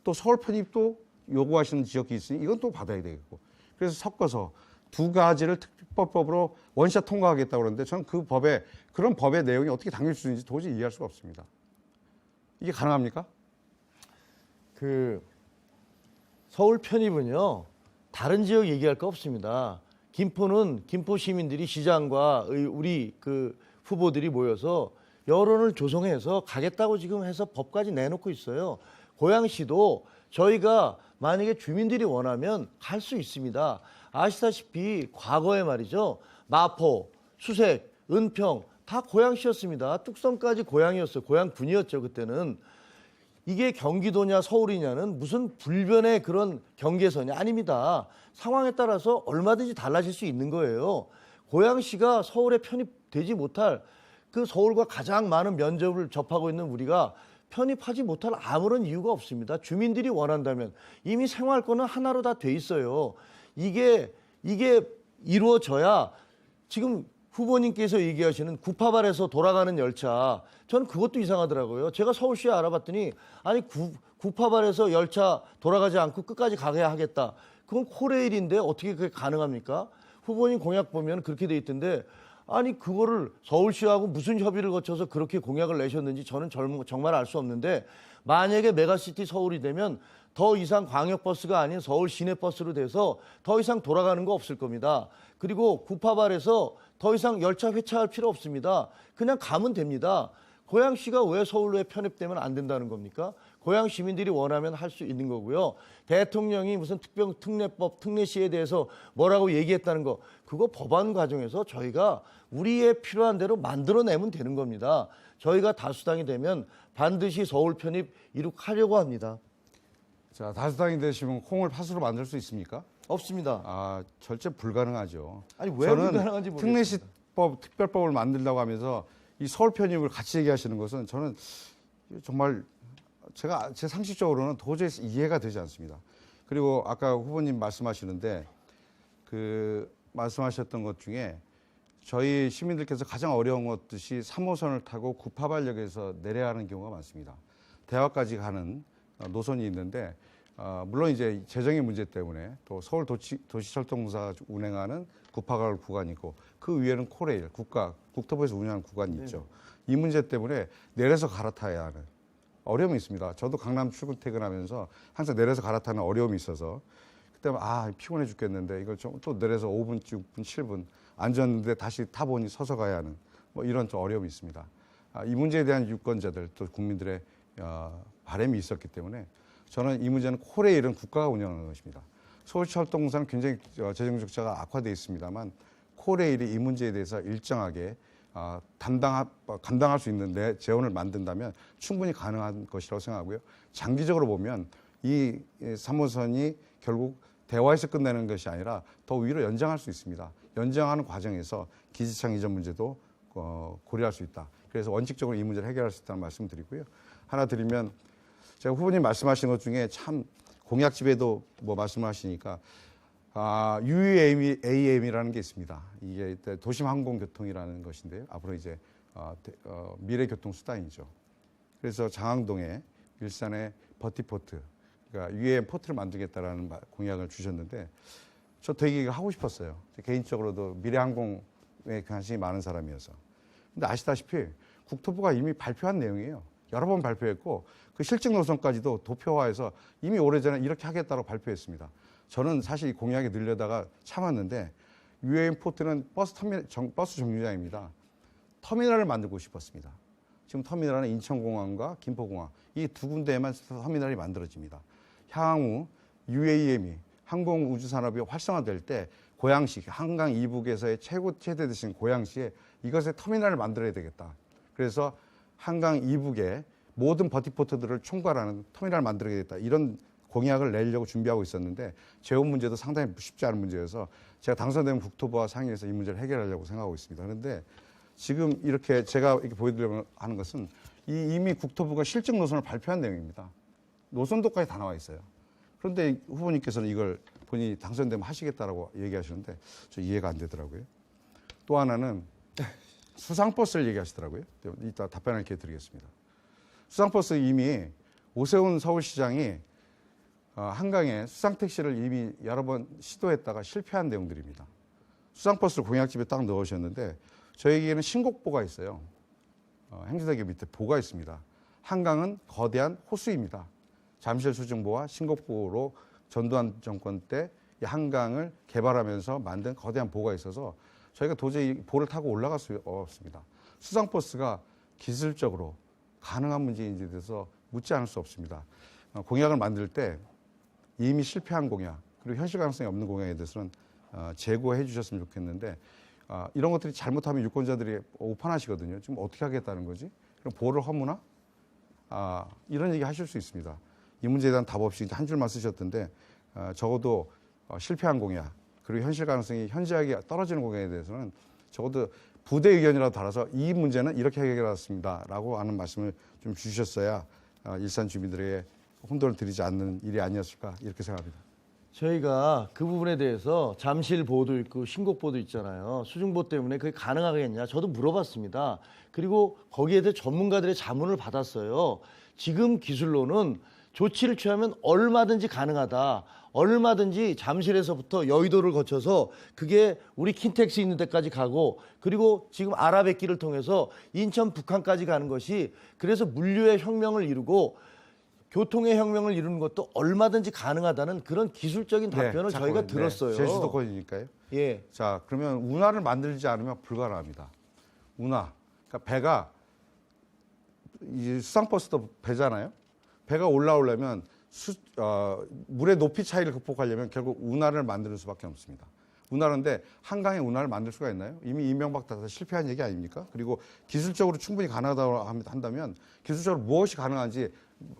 또 서울 편입도 요구하시는 지역이 있으니 이건 또 받아야 되겠고 그래서 섞어서 두 가지를 특별법으로 원샷 통과하겠다고 그러는데 저는 그런 법의 내용이 어떻게 담길 수 있는지 도저히 이해할 수가 없습니다. 이게 가능합니까? 서울 편입은요 다른 지역 얘기할 거 없습니다. 김포는 김포 시민들이 시장과 우리 후보들이 모여서 여론을 조성해서 가겠다고 지금 해서 법까지 내놓고 있어요. 고양시도 저희가 만약에 주민들이 원하면 갈 수 있습니다. 아시다시피 과거에 말이죠. 마포, 수색, 은평 다 고양시였습니다. 뚝섬까지 고양이었어요. 고양군이었죠. 그때는. 이게 경기도냐 서울이냐는 무슨 불변의 그런 경계선이 아닙니다. 상황에 따라서 얼마든지 달라질 수 있는 거예요. 고양시가 서울에 편입되지 못할 그 서울과 가장 많은 면접을 접하고 있는 우리가 편입하지 못할 아무런 이유가 없습니다. 주민들이 원한다면 이미 생활권은 하나로 다 돼 있어요. 이게 이루어져야 지금 후보님께서 얘기하시는 구파발에서 돌아가는 열차 저는 그것도 이상하더라고요. 제가 서울시에 알아봤더니 아니 구파발에서 열차 돌아가지 않고 끝까지 가게 하겠다. 그건 코레일인데 어떻게 그게 가능합니까? 후보님 공약 보면 그렇게 돼 있던데 아니 그거를 서울시하고 무슨 협의를 거쳐서 그렇게 공약을 내셨는지 저는 정말 알 수 없는데 만약에 메가시티 서울이 되면 더 이상 광역버스가 아닌 서울 시내버스로 돼서 더 이상 돌아가는 거 없을 겁니다. 그리고 구파발에서 더 이상 열차 회차할 필요 없습니다. 그냥 가면 됩니다. 고양시가 왜 서울로에 편입되면 안 된다는 겁니까? 고양 시민들이 원하면 할 수 있는 거고요. 대통령이 무슨 특례법, 특례시에 대해서 뭐라고 얘기했다는 거 그거 법안 과정에서 저희가 우리의 필요한 대로 만들어내면 되는 겁니다. 저희가 다수당이 되면 반드시 서울 편입 이룩하려고 합니다. 자, 다수당이 되시면 콩을 팥으로 만들 수 있습니까? 없습니다. 절대 불가능하죠. 아니 왜 불가능한지 모르겠습니다. 특례시법, 특별법을 만들다고 하면서 이 서울 편입을 같이 얘기하시는 것은 저는 정말 제 상식적으로는 도저히 이해가 되지 않습니다. 그리고 아까 후보님 말씀하시는데 말씀하셨던 것 중에 저희 시민들께서 가장 어려운 것이 3호선을 타고 구파발역에서 내려야 하는 경우가 많습니다. 대화까지 가는 노선이 있는데 물론 이제 재정의 문제 때문에 또 서울 도시철도공사가 운행하는 구파발 구간이 있고 그 위에는 코레일 국토부에서 운영하는 구간이 있죠. 이 문제 때문에 내려서 갈아타야 하는 어려움이 있습니다. 저도 강남 출퇴근하면서 항상 내려서 갈아타는 어려움이 있어서 그때 피곤해 죽겠는데 이걸 좀 또 내려서 5분, 6분, 7분 앉았는데 다시 타보니 서서 가야 하는 이런 좀 어려움이 있습니다. 이 문제에 대한 유권자들 또 국민들의 바람이 있었기 때문에 저는 이 문제는 코레일은 국가가 운영하는 것입니다. 서울철도공사는 굉장히 재정 적자가 악화되어 있습니다만 코레일이 이 문제에 대해서 일정하게 감당할 수 있는 재원을 만든다면 충분히 가능한 것이라고 생각하고요. 장기적으로 보면 이 3호선이 결국 대화에서 끝내는 것이 아니라 더 위로 연장할 수 있습니다. 연장하는 과정에서 기지창 이전 문제도 고려할 수 있다. 그래서 원칙적으로 이 문제를 해결할 수 있다는 말씀을 드리고요. 하나 드리면 제가 후보님 말씀하신 것 중에 참 공약집에도 말씀하시니까 UAM이라는 게 있습니다. 이게 도심항공교통이라는 것인데요. 앞으로 이제 미래교통수단이죠. 그래서 장항동에 일산에 버티포트, 그러니까 UAM 포트를 만들겠다라는 공약을 주셨는데 저 되게 하고 싶었어요. 개인적으로도 미래항공 관심이 많은 사람이어서. 근데 아시다시피 국토부가 이미 발표한 내용이에요. 여러 번 발표했고 그 실증 노선까지도 도표화해서 이미 오래전에 이렇게 하겠다고 발표했습니다. 저는 사실 이 공약에 늘려다가 참았는데 UAM 포트는 버스 정류장입니다. 터미널을 만들고 싶었습니다. 지금 터미널은 인천공항과 김포공항 이 두 군데에만 터미널이 만들어집니다. 향후 UAM이 항공우주산업이 활성화될 때 고양시, 한강 이북에서의 최대 대신 고양시에 이것의 터미널을 만들어야 되겠다. 그래서 한강 이북에 모든 버티포트들을 총괄하는 터미널을 만들어야겠다. 이런 공약을 내려고 준비하고 있었는데 재원 문제도 상당히 쉽지 않은 문제여서 제가 당선되면 국토부와 상의해서 이 문제를 해결하려고 생각하고 있습니다. 그런데 지금 이렇게 제가 이렇게 보여드리려고 하는 것은 이미 국토부가 실증 노선을 발표한 내용입니다. 노선도까지 다 나와 있어요. 그런데 후보님께서는 이걸 본인이 당선되면 하시겠다라고 얘기하시는데 저 이해가 안 되더라고요. 또 하나는 수상버스를 얘기하시더라고요. 이따 답변을 이렇게 드리겠습니다. 수상버스 이미 오세훈 서울시장이 한강에 수상택시를 이미 여러 번 시도했다가 실패한 내용들입니다. 수상버스를 공약집에 딱 넣으셨는데 저에게는 신곡보가 있어요. 행진대교 밑에 보가 있습니다. 한강은 거대한 호수입니다. 잠실 수중보와 신곡보로 전두환 정권 때 이 한강을 개발하면서 만든 거대한 보가 있어서 저희가 도저히 보를 타고 올라갈 수 없습니다. 수상버스가 기술적으로 가능한 문제인지에 대해서 묻지 않을 수 없습니다. 공약을 만들 때 이미 실패한 공약 그리고 현실 가능성이 없는 공약에 대해서는 재고해 주셨으면 좋겠는데 이런 것들이 잘못하면 유권자들이 오판하시거든요. 지금 어떻게 하겠다는 거지? 그럼 보를 허무나? 이런 얘기 하실 수 있습니다. 이 문제에 대한 답 없이 한 줄만 쓰셨던데 적어도 실패한 공약 그리고 현실 가능성이 현저하게 떨어지는 공약에 대해서는 적어도 부대 의견이라도 달아서 이 문제는 이렇게 해결했습니다 라고 하는 말씀을 좀 주셨어야 일산 주민들에게 혼돈을 드리지 않는 일이 아니었을까 이렇게 생각합니다. 저희가 그 부분에 대해서 잠실보도 있고 신곡보도 있잖아요. 수중보 때문에 그게 가능하겠냐 저도 물어봤습니다. 그리고 거기에 대해 전문가들의 자문을 받았어요. 지금 기술로는 조치를 취하면 얼마든지 가능하다. 얼마든지 잠실에서부터 여의도를 거쳐서 그게 우리 킨텍스 있는 데까지 가고 그리고 지금 아라뱃길을 통해서 인천 북한까지 가는 것이 그래서 물류의 혁명을 이루고 교통의 혁명을 이루는 것도 얼마든지 가능하다는 그런 기술적인 답변을 저희가 들었어요. 제 주도권이니까요. 예. 자, 그러면 운하를 만들지 않으면 불가능합니다. 운하. 그러니까 배가 이 수상버스도 배잖아요. 배가 올라오려면 물의 높이 차이를 극복하려면 결국 운하를 만드는 수밖에 없습니다. 운하인데 한강에 운하를 만들 수가 있나요? 이미 이명박 다 실패한 얘기 아닙니까? 그리고 기술적으로 충분히 가능하다고 한다면 기술적으로 무엇이 가능한지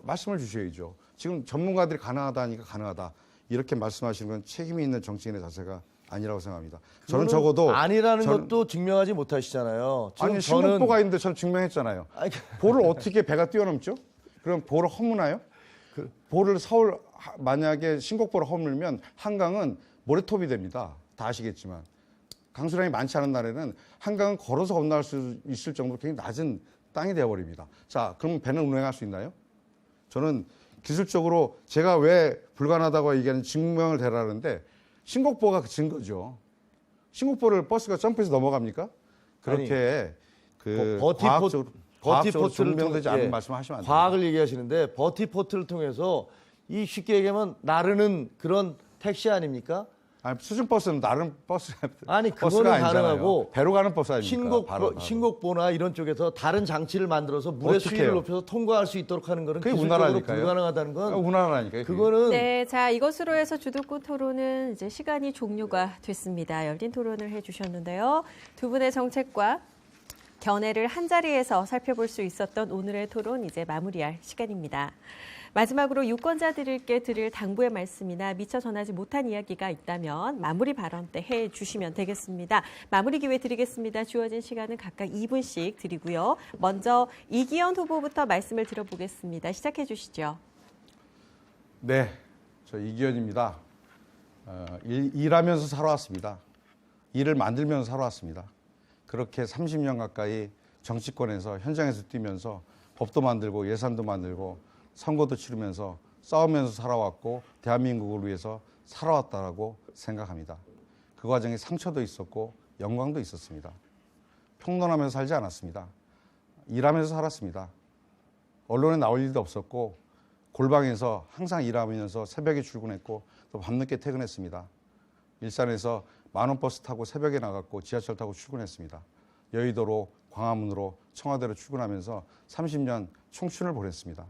말씀을 주셔야죠. 지금 전문가들이 가능하다 하니까 가능하다. 이렇게 말씀하시는 건 책임이 있는 정치인의 자세가 아니라고 생각합니다. 저는 적어도 아니라는 것도 증명하지 못하시잖아요. 지금 아니 신곡보가 있는데 저는 증명했잖아요. 보를 어떻게 배가 뛰어넘죠? 그럼 보를 허무나요? 보를 서울 만약에 신곡보를 허물면 한강은 모래톱이 됩니다. 다 아시겠지만 강수량이 많지 않은 날에는 한강은 걸어서 건너갈 수 있을 정도로 굉장히 낮은 땅이 되어버립니다. 자, 그럼 배는 운행할 수 있나요? 저는 기술적으로 제가 왜 불가능하다고 얘기하는 증명을 대라는데 신곡보가 그 증거죠. 신곡보를 버스가 점프해서 넘어갑니까? 그렇게 과학적으로 증명되지 않은 말씀하시면 안 돼요. 과학을 얘기하시는데 버티포트를 통해서 이 쉽게 얘기하면 나르는 그런 택시 아닙니까? 아니, 수중버스는 나름 버스 아니 버스가 그거는 아니잖아요. 가능하고 배로 가는 버스 아닙니까? 신곡보나 이런 쪽에서 다른 장치를 만들어서 물의 수위를 높여서 통과할 수 있도록 하는 거는 그게 기술적으로 운하라니까요. 불가능하다는 건 운하라니까요. 그거는 네, 자 이것으로 해서 주도권 토론은 이제 시간이 종료가 됐습니다. 열띤 토론을 해주셨는데요. 두 분의 정책과 견해를 한 자리에서 살펴볼 수 있었던 오늘의 토론 이제 마무리할 시간입니다. 마지막으로 유권자들께 드릴 당부의 말씀이나 미처 전하지 못한 이야기가 있다면 마무리 발언 때 해주시면 되겠습니다. 마무리 기회 드리겠습니다. 주어진 시간은 각각 2분씩 드리고요. 먼저 이기현 후보부터 말씀을 들어보겠습니다. 시작해 주시죠. 네, 저 이기현입니다. 일하면서 살아왔습니다. 일을 만들면서 살아왔습니다. 그렇게 30년 가까이 정치권에서 현장에서 뛰면서 법도 만들고 예산도 만들고 선거도 치르면서 싸우면서 살아왔고 대한민국을 위해서 살아왔다고 생각합니다. 그 과정에 상처도 있었고 영광도 있었습니다. 평론하면서 살지 않았습니다. 일하면서 살았습니다. 언론에 나올 일도 없었고 골방에서 항상 일하면서 새벽에 출근했고 또 밤늦게 퇴근했습니다. 일산에서 만원 버스 타고 새벽에 나갔고 지하철 타고 출근했습니다. 여의도로 광화문으로 청와대로 출근하면서 30년 청춘을 보냈습니다.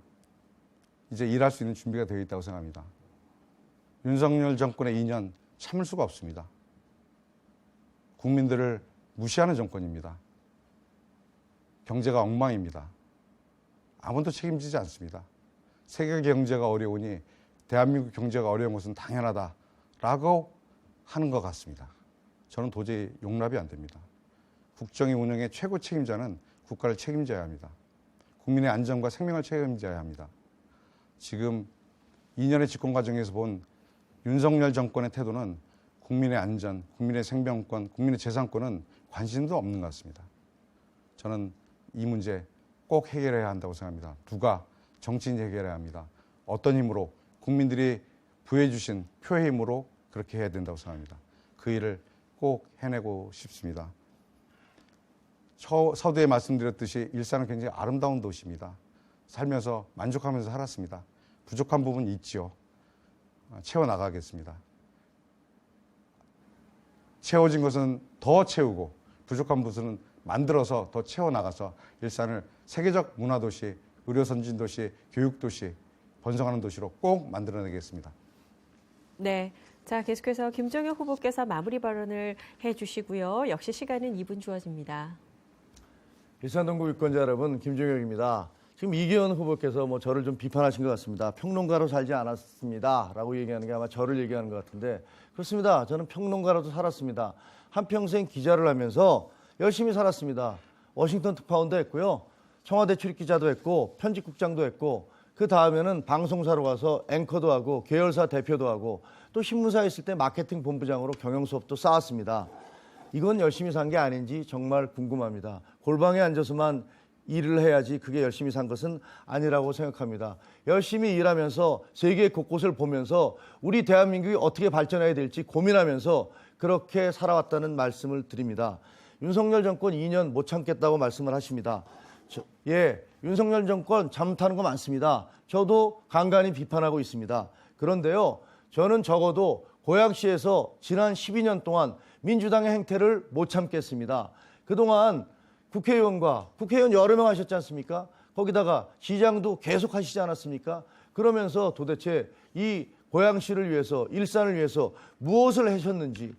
이제 일할 수 있는 준비가 되어 있다고 생각합니다. 윤석열 정권의 2년 참을 수가 없습니다. 국민들을 무시하는 정권입니다. 경제가 엉망입니다. 아무도 책임지지 않습니다. 세계 경제가 어려우니 대한민국 경제가 어려운 것은 당연하다라고 하는 것 같습니다. 저는 도저히 용납이 안 됩니다. 국정의 운영의 최고 책임자는 국가를 책임져야 합니다. 국민의 안전과 생명을 책임져야 합니다. 지금 2년의 집권 과정에서 본 윤석열 정권의 태도는 국민의 안전, 국민의 생명권, 국민의 재산권은 관심도 없는 것 같습니다. 저는 이 문제 꼭 해결해야 한다고 생각합니다. 누가? 정치인이 해결해야 합니다. 어떤 힘으로? 국민들이 부여해 주신 표의 힘으로 그렇게 해야 된다고 생각합니다. 그 일을 꼭 해내고 싶습니다. 서두에 말씀드렸듯이 일산은 굉장히 아름다운 도시입니다. 살면서 만족하면서 살았습니다. 부족한 부분이 있지요. 채워나가겠습니다. 채워진 것은 더 채우고 부족한 부분은 만들어서 더 채워나가서 일산을 세계적 문화도시, 의료선진도시, 교육도시, 번성하는 도시로 꼭 만들어내겠습니다. 네. 자, 계속해서 김종혁 후보께서 마무리 발언을 해주시고요. 역시 시간은 2분 주어집니다. 일산 동구 유권자 여러분, 김종혁입니다. 지금 이기현 후보께서 저를 좀 비판하신 것 같습니다. 평론가로 살지 않았습니다. 라고 얘기하는 게 아마 저를 얘기하는 것 같은데 그렇습니다. 저는 평론가로도 살았습니다. 한평생 기자를 하면서 열심히 살았습니다. 워싱턴 특파원도 했고요. 청와대 출입기자도 했고 편집국장도 했고 그 다음에는 방송사로 가서 앵커도 하고 계열사 대표도 하고 또 신문사에 있을 때 마케팅 본부장으로 경영 수업도 쌓았습니다. 이건 열심히 산 게 아닌지 정말 궁금합니다. 골방에 앉아서만 일을 해야지 그게 열심히 산 것은 아니라고 생각합니다. 열심히 일하면서 세계 곳곳을 보면서 우리 대한민국이 어떻게 발전해야 될지 고민하면서 그렇게 살아왔다는 말씀을 드립니다. 윤석열 정권 2년 못 참겠다고 말씀을 하십니다. 윤석열 정권 잘못하는 거 많습니다. 저도 간간히 비판하고 있습니다. 그런데요, 저는 적어도 고양시에서 지난 12년 동안 민주당의 행태를 못 참겠습니다. 그동안 국회의원 여러 명 하셨지 않습니까? 거기다가 시장도 계속 하시지 않았습니까? 그러면서 도대체 이 고양시를 위해서, 일산을 위해서 무엇을 하셨는지,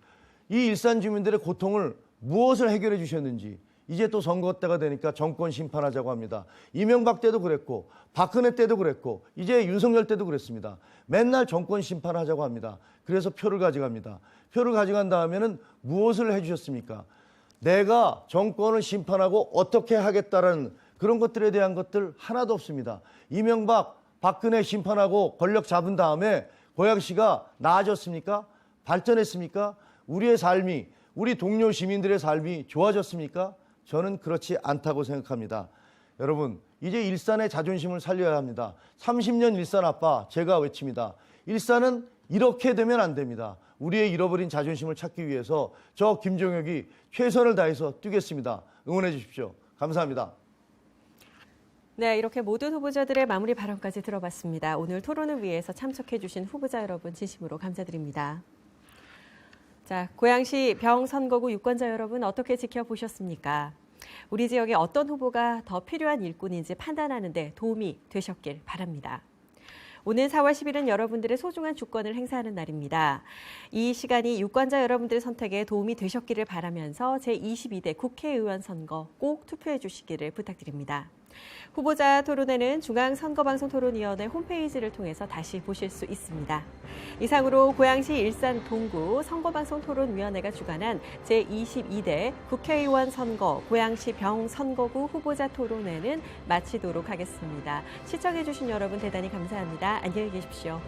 이 일산 주민들의 고통을 무엇을 해결해 주셨는지, 이제 또 선거 때가 되니까 정권 심판하자고 합니다. 이명박 때도 그랬고 박근혜 때도 그랬고 이제 윤석열 때도 그랬습니다. 맨날 정권 심판하자고 합니다. 그래서 표를 가져갑니다. 표를 가져간 다음에는 무엇을 해주셨습니까? 내가 정권을 심판하고 어떻게 하겠다라는 그런 것들에 대한 것들 하나도 없습니다. 이명박, 박근혜 심판하고 권력 잡은 다음에 고양시가 나아졌습니까? 발전했습니까? 우리의 삶이, 우리 동료 시민들의 삶이 좋아졌습니까? 저는 그렇지 않다고 생각합니다. 여러분, 이제 일산의 자존심을 살려야 합니다. 30년 일산 아빠 제가 외칩니다. 일산은 이렇게 되면 안 됩니다. 우리의 잃어버린 자존심을 찾기 위해서 저 김종혁이 최선을 다해서 뛰겠습니다. 응원해 주십시오. 감사합니다. 네, 이렇게 모든 후보자들의 마무리 발언까지 들어봤습니다. 오늘 토론을 위해서 참석해 주신 후보자 여러분 진심으로 감사드립니다. 자, 고양시 병선거구 유권자 여러분 어떻게 지켜보셨습니까? 우리 지역에 어떤 후보가 더 필요한 일꾼인지 판단하는 데 도움이 되셨길 바랍니다. 오는 4월 10일은 여러분들의 소중한 주권을 행사하는 날입니다. 이 시간이 유권자 여러분들의 선택에 도움이 되셨기를 바라면서 제22대 국회의원 선거 꼭 투표해 주시기를 부탁드립니다. 후보자 토론회는 중앙선거방송토론위원회 홈페이지를 통해서 다시 보실 수 있습니다. 이상으로 고양시 일산 동구 선거방송토론위원회가 주관한 제22대 국회의원 선거 고양시 병선거구 후보자 토론회는 마치도록 하겠습니다. 시청해 주신 여러분 대단히 감사합니다. 안녕히 계십시오.